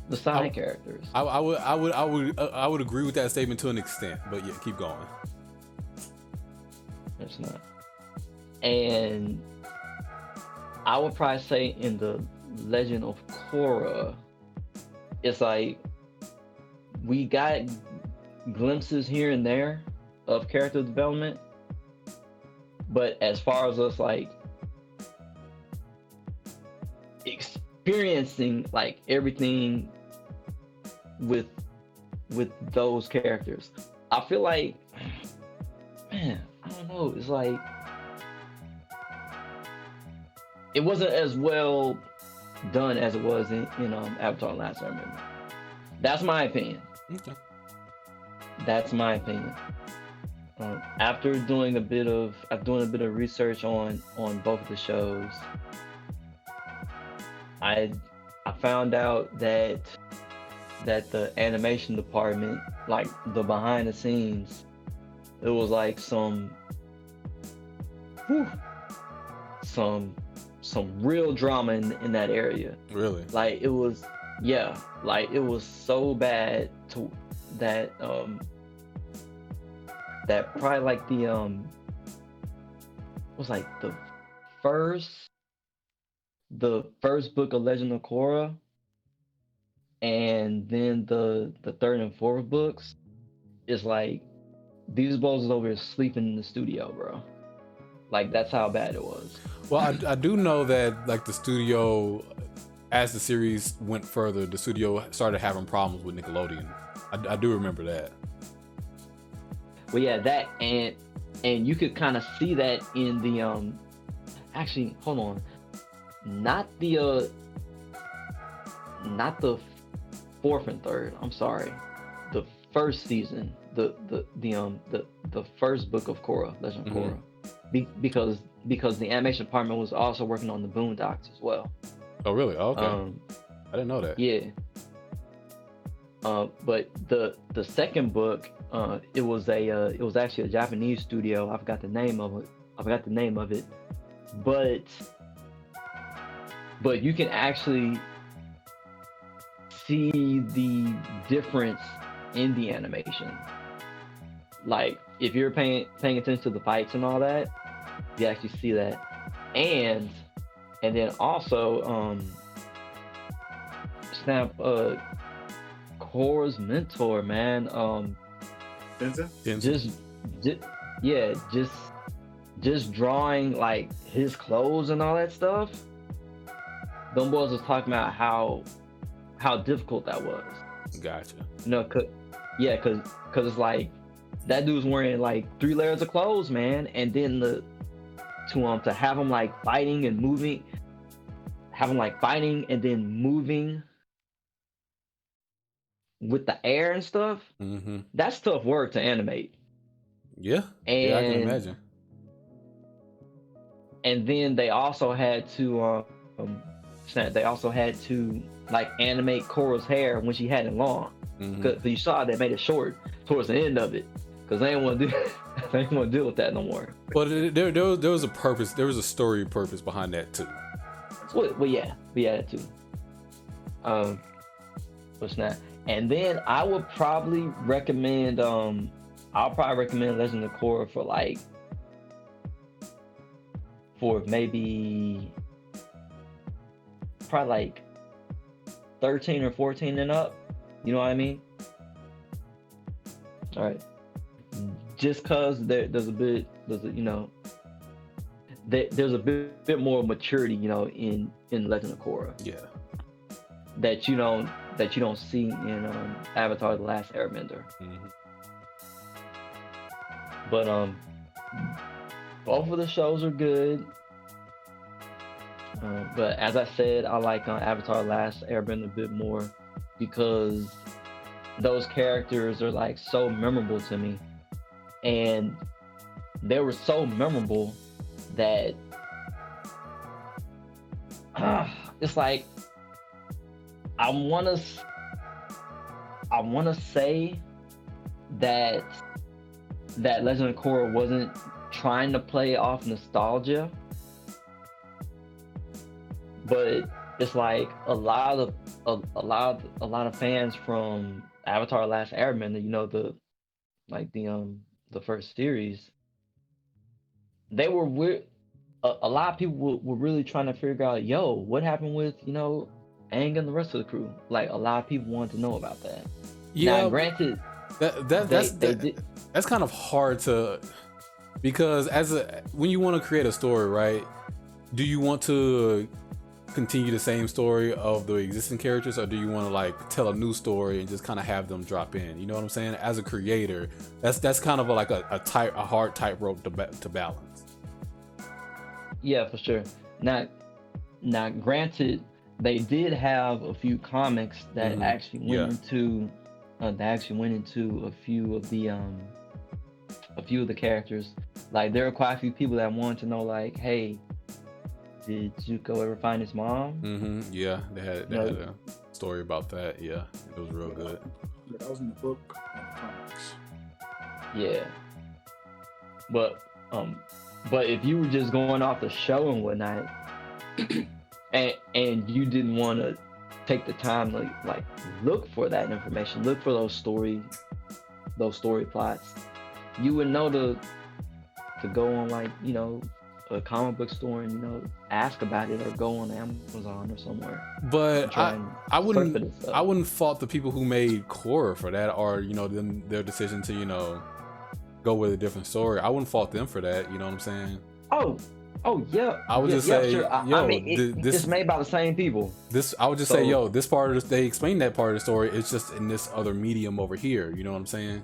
the side characters. I would agree with that statement to an extent, but yeah, keep going. It's not. And I would probably say in the Legend of Korra, it's like we got glimpses here and there of character development, but as far as us like experiencing like everything with those characters, I feel like, man, I don't know, it's like it wasn't as well done as it was in Avatar: Last Airbender. That's my opinion. Okay. That's my opinion. After doing a bit of research on both of the shows, I found out that the animation department, like the behind the scenes, it was like some real drama in that area. Really? Like it was, yeah, like it was so bad to that that probably like the was like the first book of Legend of Korra, and then the third and fourth books is like these balls is over here sleeping in the studio, bro. Like that's how bad it was. Well, I do know that like the studio, as the series went further, the studio started having problems with Nickelodeon. I do remember that. Well, yeah, that and you could kind of see that in the actually, hold on, not the fourth and third. I'm sorry, the first season, the first book of Korra, Legend of Korra, because the animation department was also working on the Boondocks as well. Oh, really? Oh, okay. I didn't know that. Yeah. But the second book, it was actually a Japanese studio. I forgot the name of it. But you can actually see the difference in the animation. Like if you're paying attention to the fights and all that, you actually see that. And then also Snap Korra's mentor, man. Tenzin? Just drawing like his clothes and all that stuff. Them boys was talking about how difficult that was. Gotcha. No, cause it's like that dude's wearing like 3 layers of clothes, man, and then to have him like fighting and moving, and then moving with the air and stuff. Mm-hmm. That's tough work to animate. Yeah. Yeah, I can imagine. And then they also had to like animate Korra's hair when she had it long. Because you saw they made it short towards the end of it. Because they didn't want to deal with that no more. But there was a purpose. There was a story purpose behind that too. Well, yeah, that too. What's that? And then I would probably recommend Legend of Korra for maybe probably like 13 or 14 and up. You know what I mean? All right. Just cause there's a bit more maturity, in Legend of Korra. Yeah. That you don't see in Avatar: The Last Airbender. Mm-hmm. But both of the shows are good. But as I said, I like Avatar: Last Airbender a bit more because those characters are like so memorable to me, and they were so memorable that it's like I wanna say that Legend of Korra wasn't trying to play off nostalgia, but it's like a lot of fans from Avatar: Last Airbender, the first series, they were weird. A lot of people were really trying to figure out, what happened with Aang and the rest of the crew. Like a lot of people wanted to know about that. Yeah. Now, granted, That's kind of hard to, because when you want to create a story, right? Do you want to continue the same story of the existing characters, or do you want to like tell a new story and just kind of have them drop in? You know what I'm saying? As a creator, that's kind of like a hard tightrope to balance. Yeah, for sure. Now, granted, they did have a few comics that actually went into a few of the characters. Like, there are quite a few people that wanted to know, like, hey, did Zuko ever find his mom? Yeah, they had a story about that. Yeah, it was real good. Yeah, that was in the book and the comics. Yeah, but if you were just going off the show and whatnot, and you didn't want to take the time to like look for that information, look for those story plots, you would know to go on, like, you know, a comic book store and, you know, ask about it, or go on Amazon or somewhere. But I wouldn't fault the people who made Korra for that, or, you know, their decision to, you know, go with a different story. I wouldn't fault them for that. You know what I'm saying? Oh yeah. I would just say, sure. yo, I mean, it's made by the same people. I would just say, yo, this part of they explained that part of the story. It's just in this other medium over here. You know what I'm saying?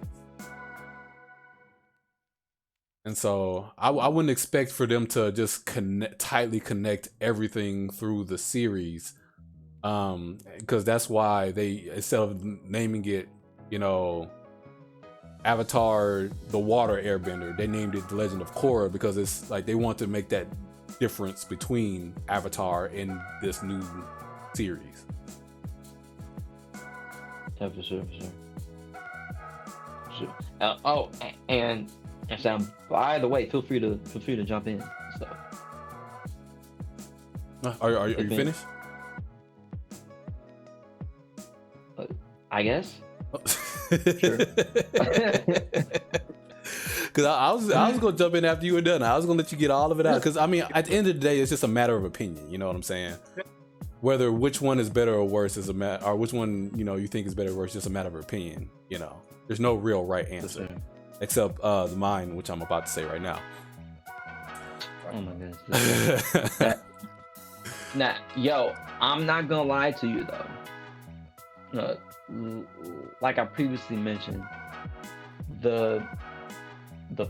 And so I wouldn't expect for them to just tightly connect everything through the series, because that's why they, instead of naming it, you know, Avatar: The Water Airbender, they named it The Legend of Korra, because it's like they want to make that difference between Avatar and this new series. Yeah, for sure. And Sam, by the way, feel free to jump in. So, are you finished? I guess. Sure. Because I was gonna jump in after you were done. I was gonna let you get all of it out. Because I mean, at the end of the day, it's just a matter of opinion. You know what I'm saying? Whether which one is better or worse is or which one, you know, you think is better or worse, just a matter of opinion. You know, there's no real right answer, except the mine, which I'm about to say right now. Oh my goodness. Now, yo, I'm not gonna lie to you though. Like I previously mentioned, the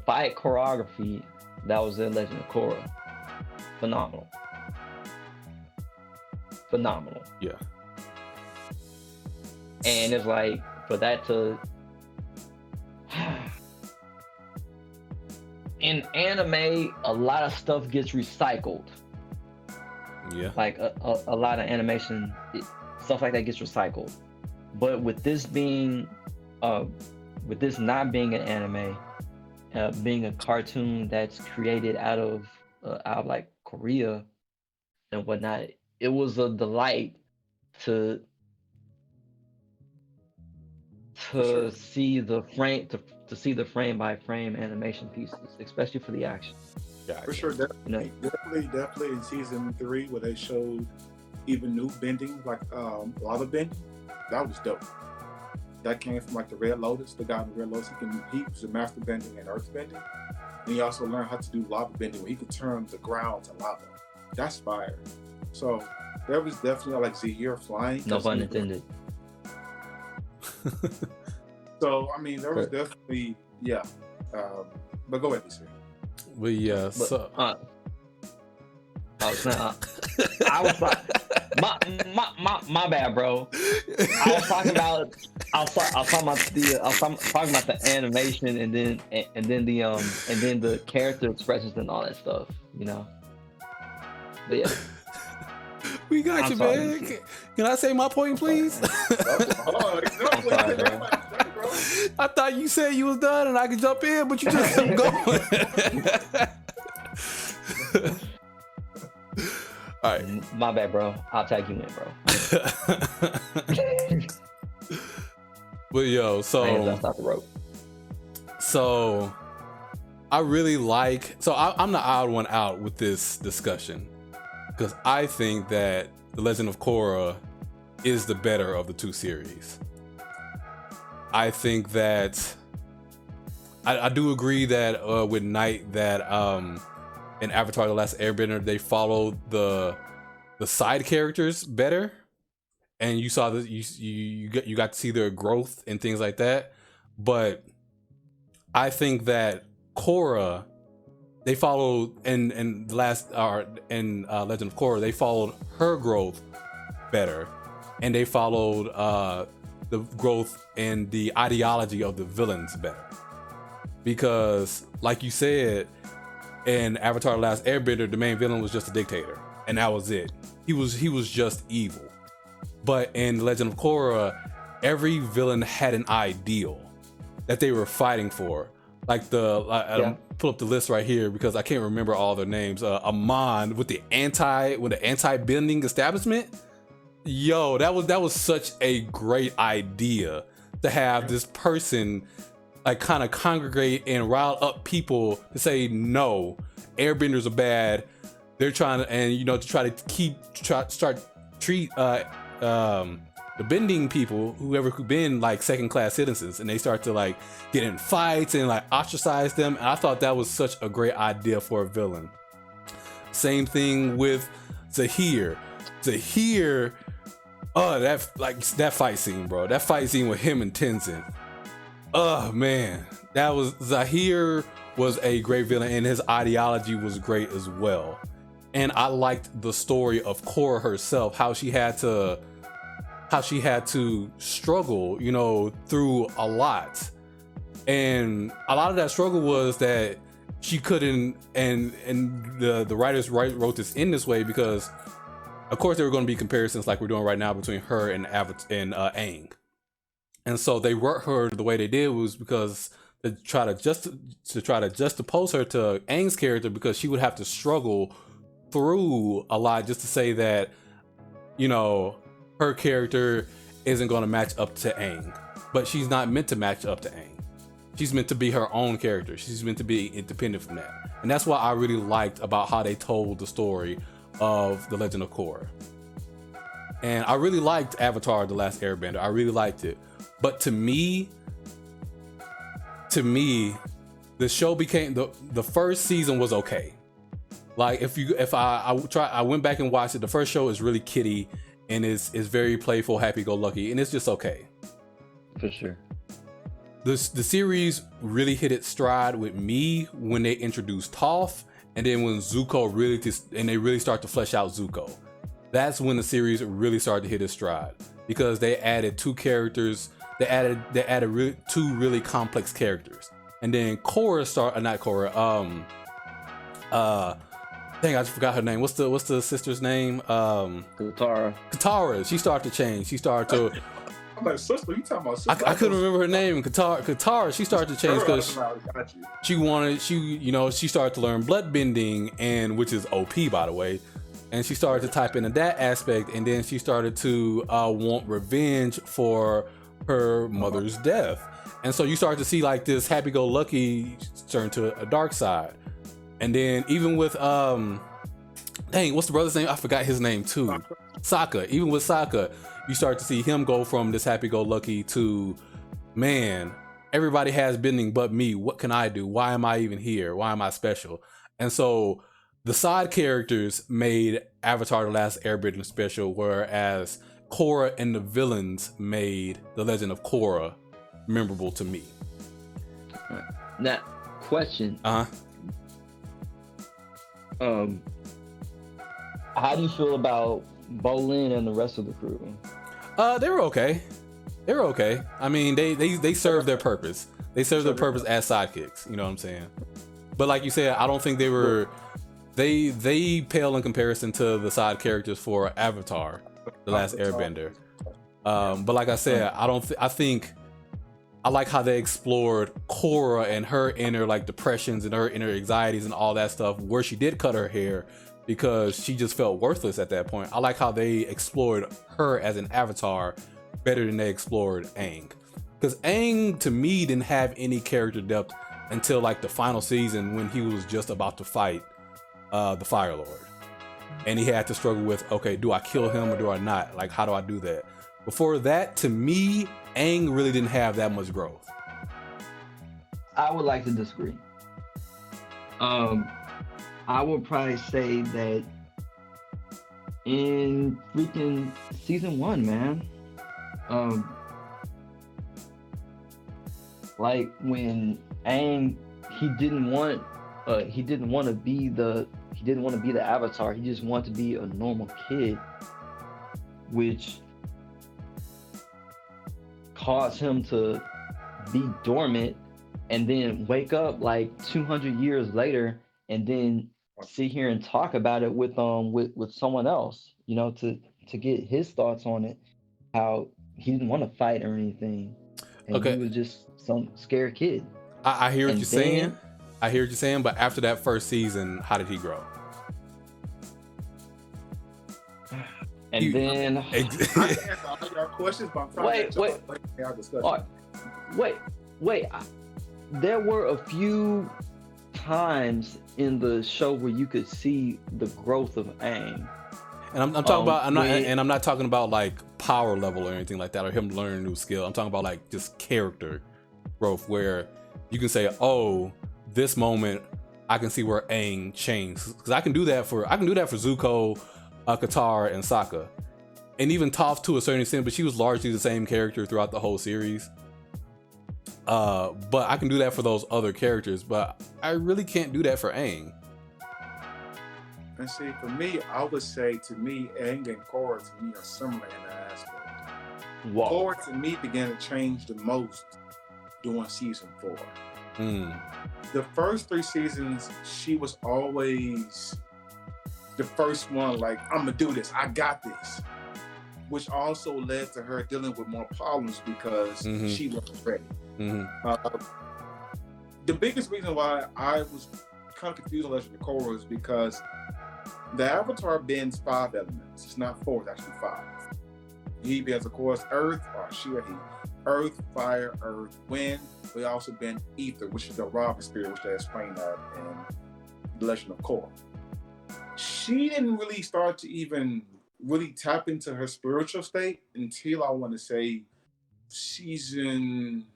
fight choreography that was in Legend of Korra, phenomenal. Yeah. And it's like, for that to in anime, a lot of stuff gets recycled. Yeah. Like a lot of animation, stuff like that gets recycled. But with this not being an anime, being a cartoon that's created out of like Korea and whatnot, it was a delight to see the frame by frame animation pieces, especially for the action. Gotcha. For sure, definitely in season 3 where they showed even new bending, like lava bending. That was dope. That came from like the Red Lotus. The guy in the Red Lotus, he was a master bending and earth bending. And he also learned how to do lava bending, where he could turn the ground to lava. That's fire. So there was definitely like Zahir flying. No pun intended. So I mean, there was definitely but go ahead, DC. But yeah, I was like, my bad, bro. I was talking about the animation and then the character expressions and all that stuff, you know. But yeah. We got you, man. Can I say my point, please? I thought you said you was done and I could jump in, but you just kept going. All right. My bad, bro. I'll tag you in, bro. But yo, that's not the rope. So I really like. So I'm the odd one out with this discussion, because I think that The Legend of Korra is the better of the two series. I think that I do agree that with Night that in Avatar: The Last Airbender they followed the side characters better, and you saw that you got to see their growth and things like that. But I think that Korra, they followed in the last in Legend of Korra, they followed her growth better, and they followed the growth and the ideology of the villains better. Because, like you said, in Avatar: The Last Airbender, the main villain was just a dictator, and that was it. He was just evil. But in Legend of Korra, every villain had an ideal that they were fighting for. Like I'll pull up the list right here because I can't remember all their names. Amon with the anti-bending establishment. Yo, that was such a great idea to have this person like kind of congregate and rile up people to say no, airbenders are bad. They're trying to, and to try to treat the bending people, whoever could been like second-class citizens, and they start to like get in fights and like ostracize them. And I thought that was such a great idea for a villain. Same thing with Zahir. Oh, that fight scene, bro. That fight scene with him and Tenzin. Oh man, Zahir was a great villain, and his ideology was great as well. And I liked the story of Korra herself, how she had to struggle, through a lot. And a lot of that struggle was that she couldn't, and the writers wrote this in this way because, of course, there were going to be comparisons like we're doing right now between her and Aang. And so they wrote her the way they did was because to try to juxtapose her to Aang's character, because she would have to struggle through a lot just to say that, her character isn't going to match up to Aang. But she's not meant to match up to Aang. She's meant to be her own character. She's meant to be independent from that. And that's what I really liked about how they told the story of The Legend of Korra. And I really liked Avatar: The Last Airbender. I really liked it. But to me, the show became the first season was okay. Like if I went back and watched it, the first show is really kiddie and is very playful, happy-go-lucky, and it's just okay. For sure. The series really hit its stride with me when they introduced Toph, and then when Zuko they really start to flesh out Zuko. That's when the series really started to hit its stride, because they added two characters. They added two really complex characters, and then dang, I just forgot her name. What's the sister's name? Katara. She started to change. She started to. I'm like, sister, you talking about sister? I couldn't remember her name. Katara. She started to change because she started to learn blood bending, and which is OP, by the way. And she started to type into that aspect, and then she started to want revenge for her mother's death. And so you start to see like this happy-go-lucky turn to a dark side. And then even with dang, what's the brother's name? I forgot his name too. Sokka. Even with Sokka, you start to see him go from this happy-go-lucky to, man, everybody has bending but me. What can I do? Why am I even here? Why am I special? And so the side characters made Avatar: The Last Airbender special, whereas Korra and the villains made The Legend of Korra memorable to me. Now, question. How do you feel about Bolin and the rest of the crew? They were okay. I mean, they served their purpose. They served their purpose as sidekicks. You know what I'm saying? But like you said, I don't think they were. They pale in comparison to the side characters for Avatar: The Last Airbender. But like I said, I think I like how they explored Korra and her inner like depressions and her inner anxieties and all that stuff, where she did cut her hair because she just felt worthless at that point. I like how they explored her as an avatar better than they explored Aang. Because Aang, to me, didn't have any character depth until like the final season when he was just about to fight the Fire Lord. And he had to struggle with, okay, do I kill him or do I not? Like, how do I do that? Before that, to me, Aang really didn't have that much growth. I would like to disagree. I would probably say that in freaking season 1, man. Like when Aang, he didn't want to be the Avatar. He just wanted to be a normal kid, which caused him to be dormant and then wake up like 200 years later and then sit here and talk about it with someone else, you know, to get his thoughts on it, how he didn't want to fight or anything, and Okay. he was just some scared kid. I hear what And you're saying. then- I hear what you're saying, but after that first season, how did he grow? And You- then I can answer all your questions, but I'm trying to wait. There were a few times in the show where you could see the growth of Aang. And I'm talking about when- I'm not talking about like power level or anything like that, or him learning a new skill. I'm talking about like just character growth, where you can say, oh, this moment I can see where Aang changed, because I can do that for Zuko, Katara, and Sokka, and even Toph to a certain extent, but she was largely the same character throughout the whole series. But I can do that for those other characters, but I really can't do that for Aang. And see, for me, I would say to me, Aang and Korra to me are similar in that aspect. Whoa. Korra to me began to change the most during season 4. The first 3 seasons, she was always the first one, like, I'm gonna do this, I got this. Which also led to her dealing with more problems because she wasn't ready. The biggest reason why I was kind of confused on Legend of Korra is because the Avatar bends 5 elements. It's not 4, it's actually 5. He bends, of course, earth, or she or he. Earth, fire, earth, wind. We also bend ether, which is the Raven spirit, which they explain that in Legend of Korra. She didn't really start to even really tap into her spiritual state until, I want to say, season...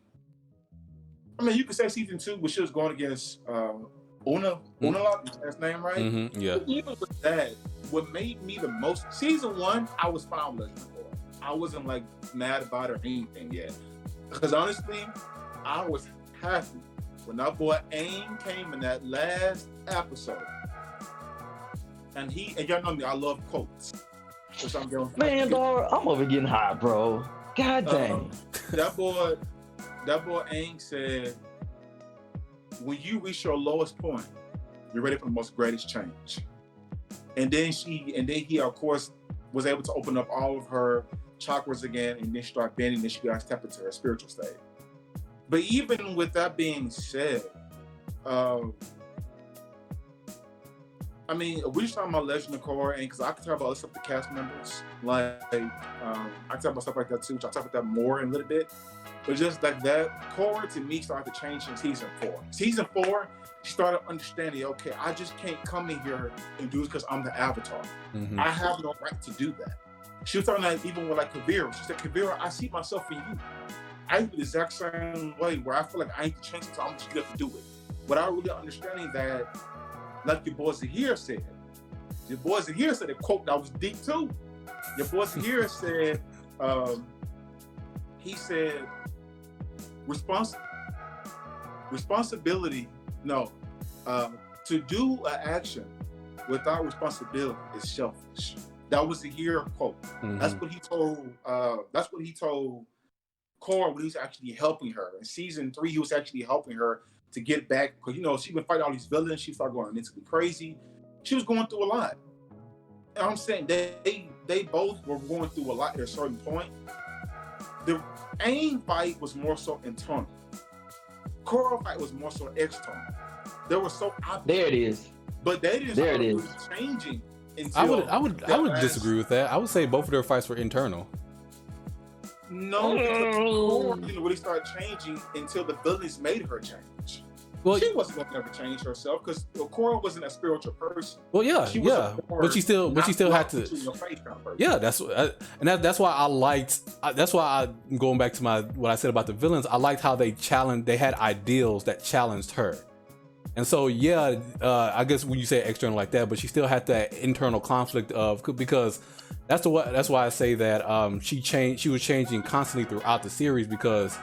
I mean, you could say season 2, but she was going against Unalaq, is his name, right? Yeah. But even with that, what made me the most... Season 1, I was fine with Legend of Korra. I wasn't, like, mad about it or anything yet. Because honestly, I was happy when that boy Aang came in that last episode. And y'all know me, I love quotes. So I'm going, Man, dog, I'm over getting high, bro. God dang. That boy Aang said, when you reach your lowest point, you're ready for the most greatest change. And then he, of course, was able to open up all of her chakras again, and then start bending, and she got to step into her spiritual state. But even with that being said, I mean, we're just talking about Legend of Korra, and because I can talk about other stuff with the cast members, like I can talk about stuff like that too, which I'll talk about that more in a little bit. But just like that, Korra to me started to change in season 4. Season 4, she started understanding, okay, I just can't come in here and do this because I'm the Avatar. I have no right to do that. She was talking that even with like Kavira. She said, Kavira, I see myself in you. I do the exact same way where I feel like I need to change it, so I'm just going to do it. Without really understanding that, like your boy Zahir said. Your boy Zahir said a quote that was deep too. Your boy Zahir said, he said, responsibility, no, to do an action without responsibility is selfish. That was the year quote. That's what he told. That's what he told Korra when he was actually helping her. In season 3, he was actually helping her to get back, because she's been fighting all these villains. She started going mentally crazy. She was going through a lot. And I'm saying they both were going through a lot at a certain point. The Aang fight was more so internal. Korra fight was more so external. They were so obvious. There it is. But they didn't start really changing. I would disagree with that. I would say both of their fights were internal. No, because Korra didn't really start changing until the villains made her change. Well, she wasn't gonna ever change herself because Korra wasn't a spiritual person. well, yeah, She was yeah, a but she still had in to. your face kind of person. Yeah, that's why I liked. That's why I'm going back to what I said about the villains. I liked how they had ideals that challenged her, and so yeah, I guess when you say external like that, but she still had that internal conflict because that's why I say that she was changing constantly throughout the series because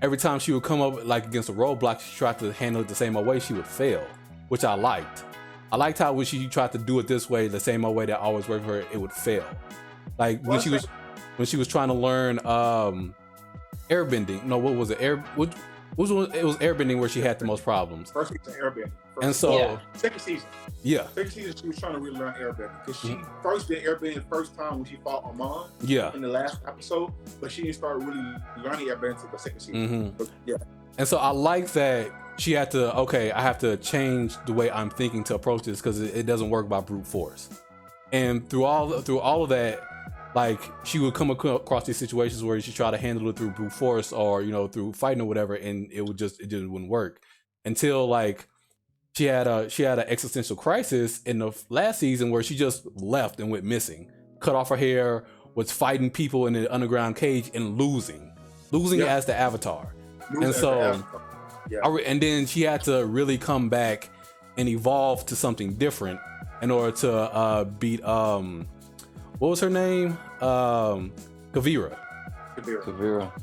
every time she would come up like against a roadblock, she tried to handle it the same old way, she would fail, which I liked. I liked how when she tried to do it this way, the same old way that always worked for her, it would fail. Like when she was trying to learn airbending. No, what was it? It was airbending where she had the most problems. First season airbending. And so second season. Yeah. Second season she was trying to really learn airbending because she first did airbending the first time when she fought Amon. Yeah. In the last episode, but she didn't start really learning airbending until the second season. But, yeah. And so I like that she had to, I have to change the way I'm thinking to approach this because it doesn't work by brute force. And through all of that, like she would come across these situations where she tried to handle it through brute force or through fighting or whatever, and it just wouldn't work until like she had an existential crisis in the last season where she just left and went missing, cut off her hair, was fighting people in an underground cage and losing as the Avatar. And so, and then she had to really come back and evolve to something different in order to beat what was her name? Kavira,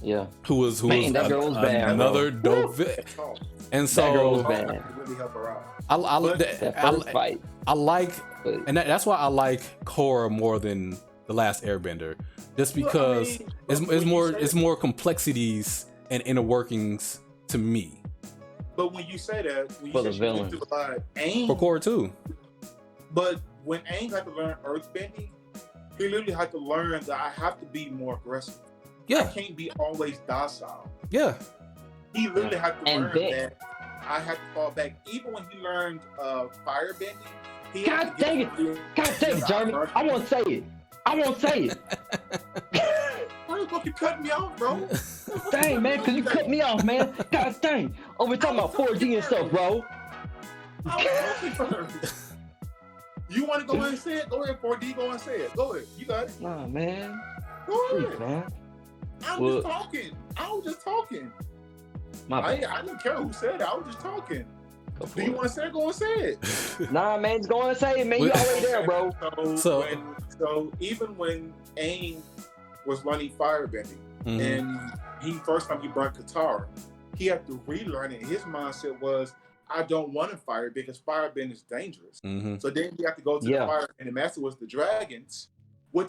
yeah. Who was that girl was bad, another dope. And so that girl was bad. Really help her out. I like, and that's why I like Korra more than the Last Airbender, just because it's more complexities and inner workings to me. But when you say that, for the villain, for Korra too. But when Aang had to learn earthbending, he literally had to learn that I have to be more aggressive. Yeah, I can't be always docile. Yeah, he literally had to learn that I had to fall back. Even when he learned firebending, God dang it, Jeremy! I won't say it. Why the fuck you cutting me off, bro? Dang, man, because you cut me off, man. God dang. Over talking about 4D and stuff, bro. You want to go ahead and say it? Go ahead, 4D, go and say it. Go ahead. You got it. Nah, man. Go ahead. Man. I was just talking. I didn't care who said it. I was just talking. Do you want to say it? Go and say it. Nah, man, just go and say it, man. You already there, bro. So even when Aang was learning firebending, and first time he brought Katara, he had to relearn it. His mindset was, I don't want to fire because firebending is dangerous. So then he had to go to the fire, and the master was the dragons.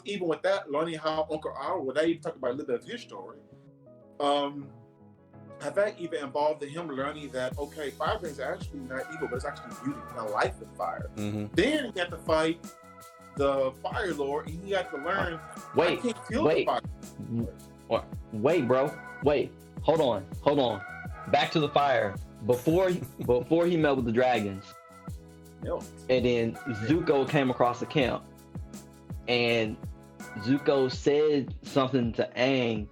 Even with that, learning how Uncle Aura, without even talking about a little bit of his story, that even involved in him learning that, okay, firebending is actually not evil, but it's actually beauty and life with fire. Then he had to fight the Fire Lord, and he had to learn, I can't feel the fire. Wait, bro. Wait. Hold on. Back to the fire. Before he met with the dragons, and then Zuko came across the camp, and Zuko said something to Aang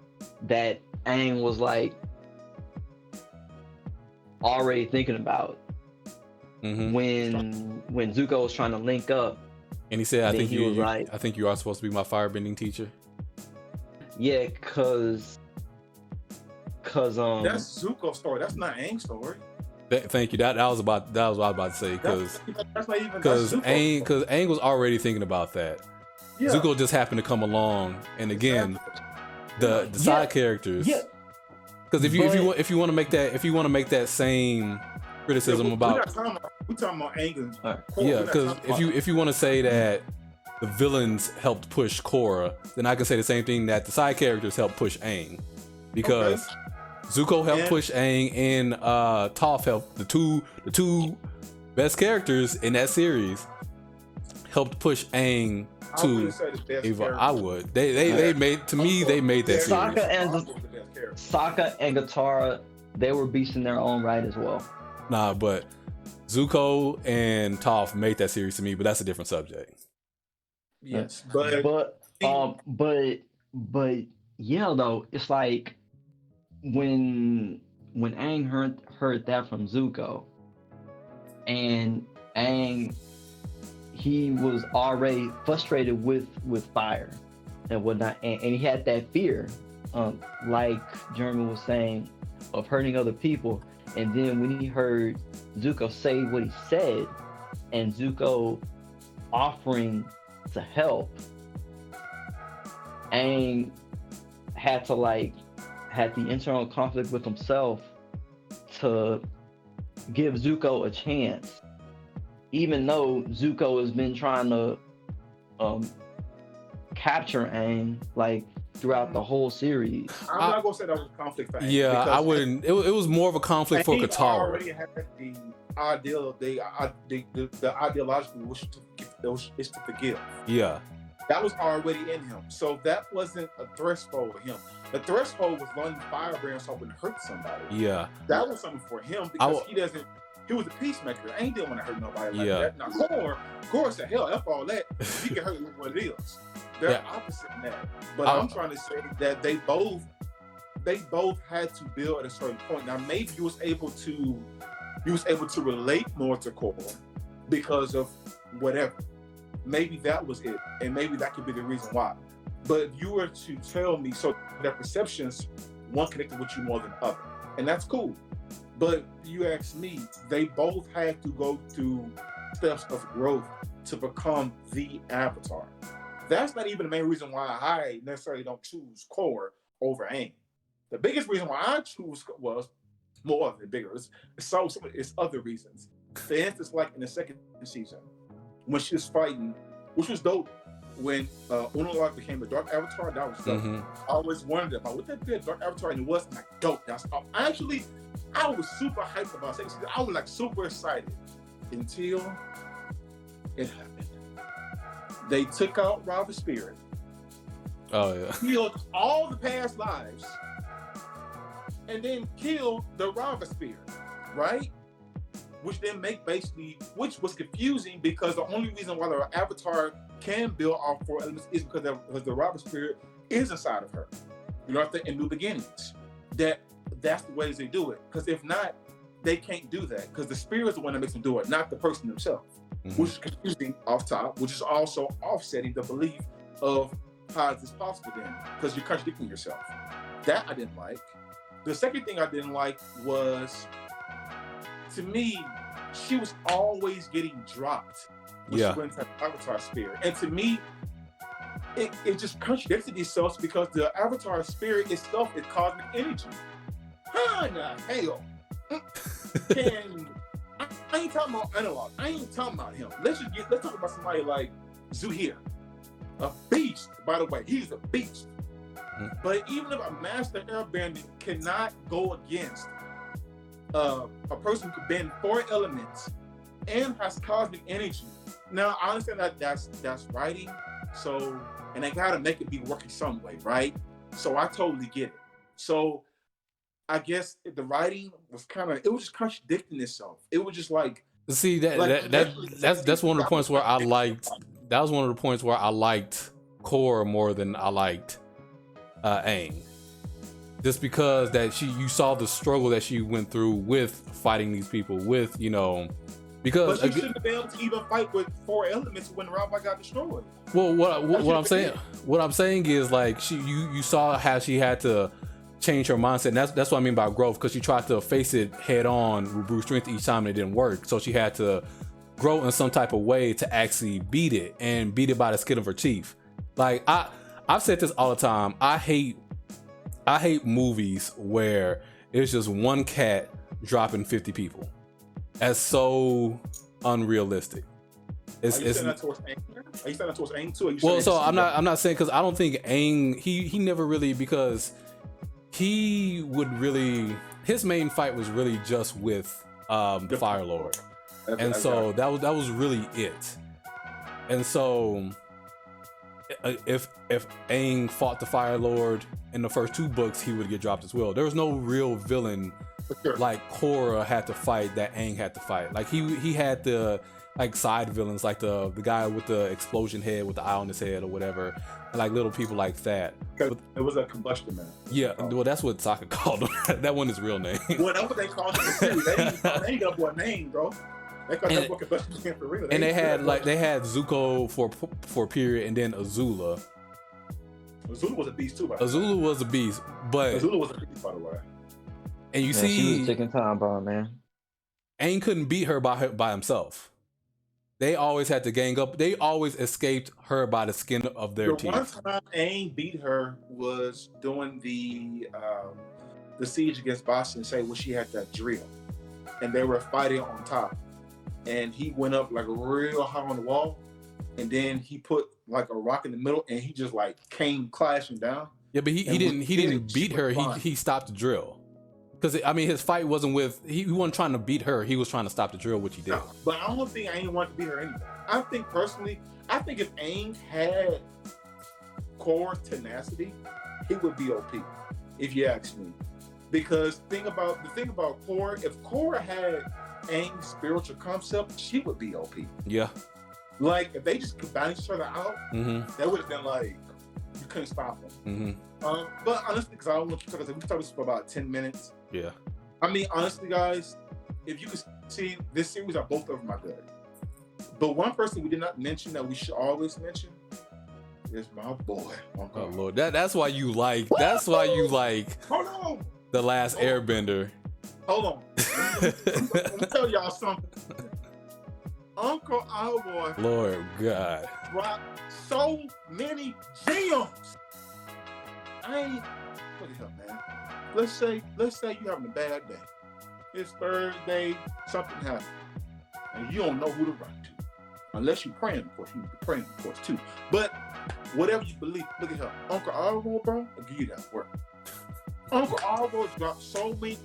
that Aang was like already thinking about when Zuko was trying to link up, and he said, I think you are supposed to be my firebending teacher. Yeah, cause that's Zuko's story. That's not Aang's story. Thank you. That was what I was about to say, because Aang was already thinking about that. Yeah. Zuko just happened to come along, and again, the side characters. Yeah. Because if you want to make that same criticism we're talking about Aang. Because if you want to say that the villains helped push Korra, then I can say the same thing, that the side characters helped push Aang, because Zuko helped push Aang, and Toph helped, the two best characters in that series helped push Aang to evolve. I would. They made that series. Sokka and Katara, they were beasts in their own right as well. Nah, but Zuko and Toph made that series to me, but that's a different subject. Yes, but yeah, though, it's like when when Aang heard that from Zuko, and Aang, he was already frustrated with fire and whatnot, and he had that fear, like Jeremy was saying, of hurting other people. And then when he heard Zuko say what he said, and Zuko offering to help, Aang had the internal conflict with himself to give Zuko a chance, even though Zuko has been trying to capture Aang like throughout the whole series. I'm not gonna say that was a conflict for Aang. Yeah, I wouldn't. It was more of a conflict for He Katara. already had the ideal, the ideological wish is to forgive. Yeah, That was already in him, so that wasn't a threshold for him. The threshold was learning firebrand so I wouldn't hurt somebody. yeah. That was something for him because he was a peacemaker. Aang didn't want to hurt nobody like that. Now Korra said, hell, F all that. He can hurt you with what it is. They're opposite in that. But I'm trying to say that they both had to build at a certain point. Now maybe you was able to relate more to Korra because of whatever. Maybe that was it, and maybe that could be the reason why. But if you were to tell me, so their perceptions, one connected with you more than the other, and that's cool. But you ask me, they both had to go through steps of growth to become the Avatar. That's not even the main reason why I necessarily don't choose Korra over Aang. The biggest reason why I choose was more than bigger. It's other reasons. For instance, like in the second season, when she was fighting, which was dope, when Unalaq became the Dark Avatar, that was dope. I always wondered about what that be a Dark Avatar, and it was like dope. That's actually, I was super hyped about second season. I was like super excited until it happened. They took out Rava's spirit. Oh yeah. Killed all the past lives, and then killed the Rava spirit, right? Which then which was confusing because the only reason why the Avatar can build all four elements is because the Rava spirit is inside of her. You know what I'm saying? In New Beginnings. That's the ways they do it. Because if not, they can't do that. Because the spirit is the one that makes them do it, not the person themselves. Which is confusing off top, which is also offsetting the belief of how is this possible then? Because you're contradicting yourself. That I didn't like. The second thing I didn't like was, to me, she was always getting dropped when she went into the Avatar spirit. And to me, it just contradicted itself because the Avatar spirit itself is cosmic energy. How in the hell can... I ain't talking about analog. I ain't talking about him. Let's talk about somebody like Zuhir. A beast, by the way. He's a beast. But even if a master airbender cannot go against a person who could bend 4 elements and has cosmic energy. Now I understand that that's writing, so and they gotta make it be working some way, right? So I totally get it. So I guess the writing was it was just contradicting itself. It was just like, see that's one of the points where I liked. That was one of the points where I liked Korra more than I liked Aang. Just because you saw the struggle that she went through with fighting these people, with because but she shouldn't have been able to even fight with 4 elements when Rava got destroyed. Well, what I'm saying is like you saw how she had to change her mindset. And that's what I mean by growth, because she tried to face it head on with brute strength each time and it didn't work. So she had to grow in some type of way to actually beat it, and beat it by the skin of her teeth. Like I've said this all the time. I hate movies where it's just one cat dropping 50 people. That's so unrealistic. Are you saying that towards Aang? Are you saying that towards Aang too? Well, so I'm not saying, because I don't think Aang, he never really, because he would really, his main fight was really just with the Fire Lord. And so that was really it. And so if Aang fought the Fire Lord in the first 2 books, he would get dropped as well. There was no real villain like Korra had to fight that Aang had to fight. Like he had to like side villains, like the guy with the explosion head with the eye on his head or whatever, and like little people like that. Because it was a combustion man. Yeah, well, that's what Sokka called him. That wasn't his real name. Well, that's what they called him in the series. They ain't got a boy name, bro. They called that boy combustion man for real. And they had Zuko for a period, and then Azula. Azula was a beast too, by the way. Azula was a beast, but Azula was a beast, by the way. and you Man, she was see, taking time, bro, man. Aang couldn't beat her by himself. They always had to gang up. They always escaped her by the skin of their teeth. The one time Aang beat her was doing the siege against Boston, say when she had that drill, and they were fighting on top, and he went up like real high on the wall, and then he put like a rock in the middle, and he just like came clashing down. Yeah, but he didn't beat her. He stopped the drill. Because I mean, his fight wasn't with he wasn't trying to beat her. He was trying to stop the drill, which he did. No, but I don't think Aang wanted to beat her anyway. I think personally, if Aang had Korra's tenacity, he would be OP. If you ask me, because the thing about Korra, if Korra had Aang's spiritual concept, she would be OP. Yeah. Like if they just combined each other out, Mm-hmm. that would have been like you couldn't stop them. Mm-hmm. But honestly, because I don't want to talk, we talked this for about 10 minutes. Yeah. I mean, honestly, guys, if you could see this series, are both of them are good. But one person we did not mention that we should always mention is my boy. Oh Lord, that's why you like. That's why you like. Hold on. The Last Airbender. Hold on. Let me tell y'all something. Uncle Alboy. Lord God. Dropped so many gems. I ain't. What the hell, man? Let's say you're having a bad day. It's Thursday, something happened, and you don't know who to run to. Unless you're praying, of course. You need to be praying, of course, too. But whatever you believe, look at her. Uncle Alboy, bro, will give you that work. Uncle Alboy dropped so many.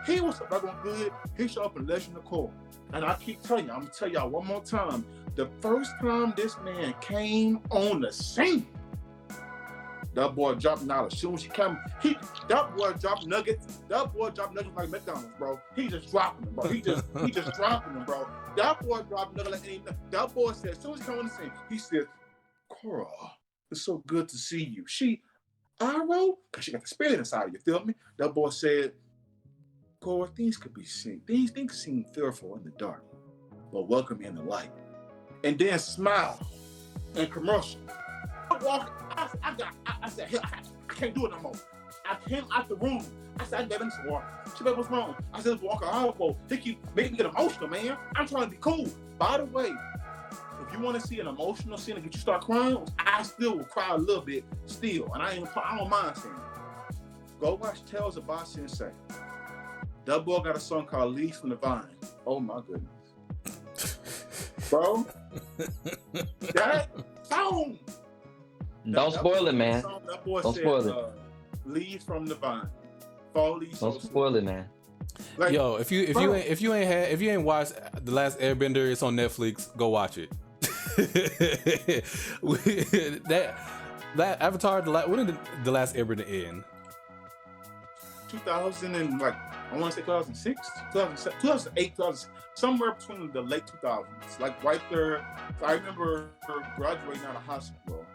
He was not going good. He showed up in Legend of Korra. And I keep telling you, I'm going to tell y'all one more time. The first time this man came on the scene, that boy dropped knowledge. As soon as he came, that boy dropped nuggets. That boy dropped nuggets like McDonald's, bro. He just dropping them, bro. He just dropping them, bro. That boy dropped nuggets like that boy said, as soon as he came on the scene, he said, Korra, it's so good to see you. She, Arrow, because she got the spirit inside of you, feel me? That boy said, Korra, things could be seen. These things seem fearful in the dark, but welcome in the light. And then smile and commercial. I said, hell, I can't do it no more. I came out the room. I said, I gave him some water. She said, what's wrong? I said, Walker, he keep making me get emotional, man. I'm trying to be cool. By the way, if you want to see an emotional scene and get you start crying, I still will cry a little bit still. And I don't mind seeing it. Go watch Tales of Boss Sensei. That boy got a song called Leaves from the Vine. Oh my goodness. Bro, that song. Don't spoil it, man. That boy Don't said, spoil it. Leaves from the Vine. Fall leaves. Don't spoil it, man. Like, yo, if you ain't watched The Last Airbender, it's on Netflix. Go watch it. that Avatar, when did The Last Airbender end? 2000 and like I want to say 2006, 2007, 2008, 2000, somewhere between the late 2000s, like right there. So I remember graduating out of high school.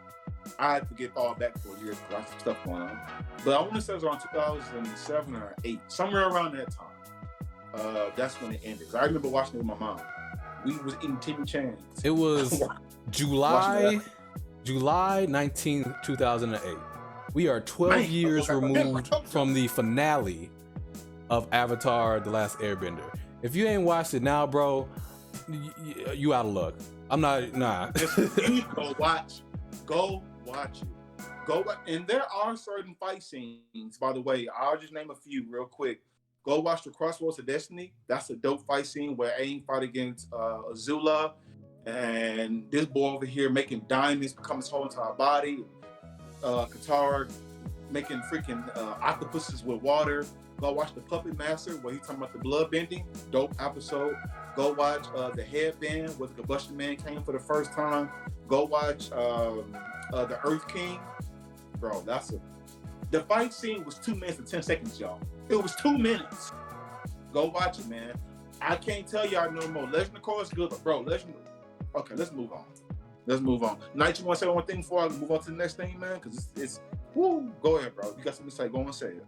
I had to get all back for a year because I had some stuff going on. But I want to say it was around 2007 or 8, somewhere around that time. That's when it ended. I remember watching it with my mom. We was eating Timmy Chan's. It was July 19th, 2008. We are 12 years removed from the finale of Avatar: The Last Airbender. If you ain't watched it now, bro, you out of luck. I'm not, nah. You go watch it. And there are certain fight scenes, by the way. I'll just name a few real quick. Go watch the Crossroads of Destiny. That's a dope fight scene where Aang fight against Azula, and this boy over here making diamonds become his whole entire body. Katara making freaking octopuses with water. Go watch the Puppet Master where he's talking about the blood bending. Dope episode. Go watch the Headband where the Combustion Man came for the first time. Go watch the Earth King. Bro, the fight scene was 2 minutes and 10 seconds, y'all. It was 2 minutes. Go watch it, man. I can't tell y'all no more. Legend of Korra is good, but bro, Okay, let's move on. Knight, you want to say one thing before I move on to the next thing, man? Because it's woo. Go ahead, bro. You got something to say? Go and say it.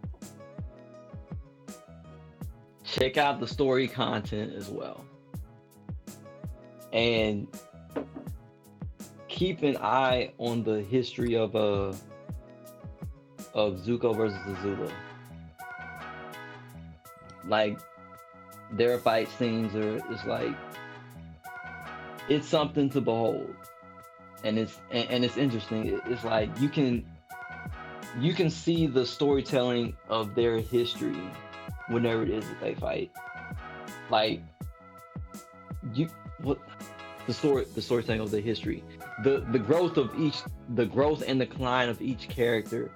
Check out the story content as well, and keep an eye on the history of Zuko versus Azula. Like, their fight scenes it's something to behold, and it's interesting. It's like you can see the storytelling of their history whenever it is that they fight. Like, the storytelling of the history, the growth and decline of each character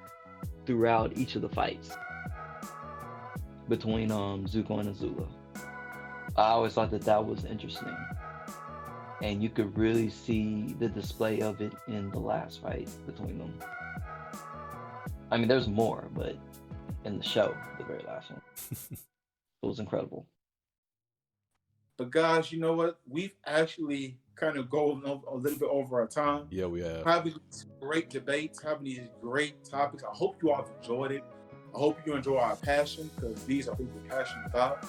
throughout each of the fights between Zuko and Azula. I always thought that was interesting, and you could really see the display of it in the last fight between them. I mean, there's more, but in the show, the very last one, it was incredible. But guys, you know what? We've actually kind of gone a little bit over our time. Yeah, we have. Having these great debates, having these great topics. I hope you all have enjoyed it. I hope you enjoy our passion, because these are things we're passionate about.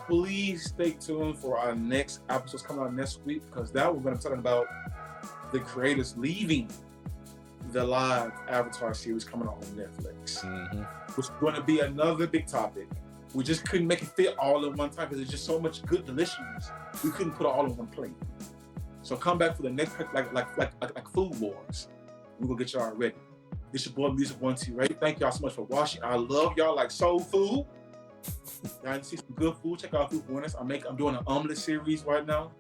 Please stay tuned for our next episodes coming out next week, because that we're going to be talking about the creators leaving the live Avatar series coming out on Netflix, which is going to be another big topic. We just couldn't make it fit all in one time because there's just so much good deliciousness. We couldn't put it all on one plate. So come back for the next, like Food Wars. We're going to get y'all ready. It's your boy Music 128. Thank y'all so much for watching. I love y'all like soul food. Y'all see some good food. Check out Food Winners. I'm doing an omelet series right now.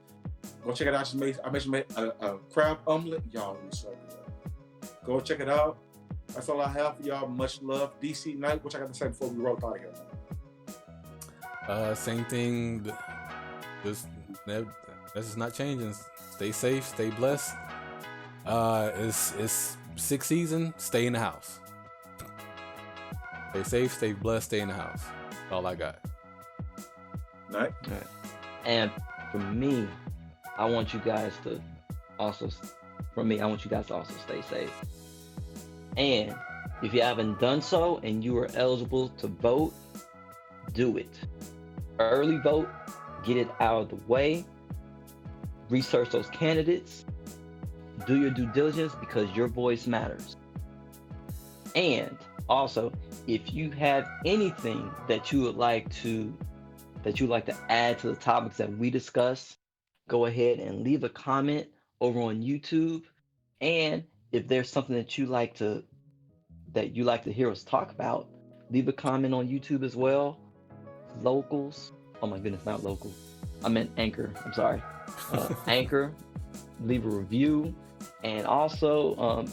Go check it out. I made a crab omelet. Y'all, it was so good. Go check it out. That's all I have for y'all. Much love. DC Knight, what I got to say before we roll out of here? Same thing. This is not changing. Stay safe. Stay blessed. It's sixth season. Stay in the house. Stay safe. Stay blessed. Stay in the house. That's all I got. Night. All right. And for me, I want you guys to also stay safe. And if you haven't done so and you are eligible to vote, do it. Early vote, get it out of the way. Research those candidates. Do your due diligence, because your voice matters. And also, if you have anything that you would like to add to the topics that we discuss, go ahead and leave a comment over on YouTube. And if there's something that you like to hear us talk about, leave a comment on YouTube as well. Locals, oh my goodness, not local. I meant Anchor. I'm sorry. Anchor, leave a review, and also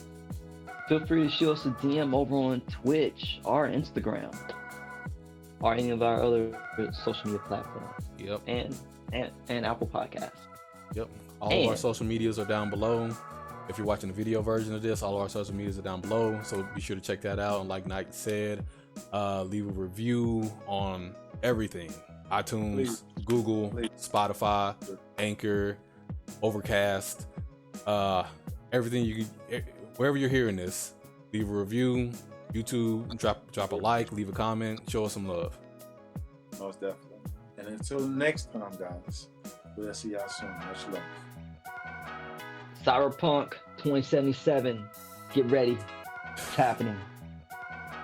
feel free to shoot us a DM over on Twitch or Instagram or any of our other social media platforms. Yep. And Apple Podcasts. Yep. All of our social medias are down below. If you're watching the video version of this, all of our social medias are down below. So be sure to check that out. And like Knight said, leave a review on everything. iTunes, Please. Google, Please. Spotify, Anchor, Overcast, everything wherever you're hearing this, leave a review. YouTube, drop a like, leave a comment, show us some love. Most definitely. And until next time, guys, we'll see y'all soon. Much love. Cyberpunk 2077, get ready. It's happening.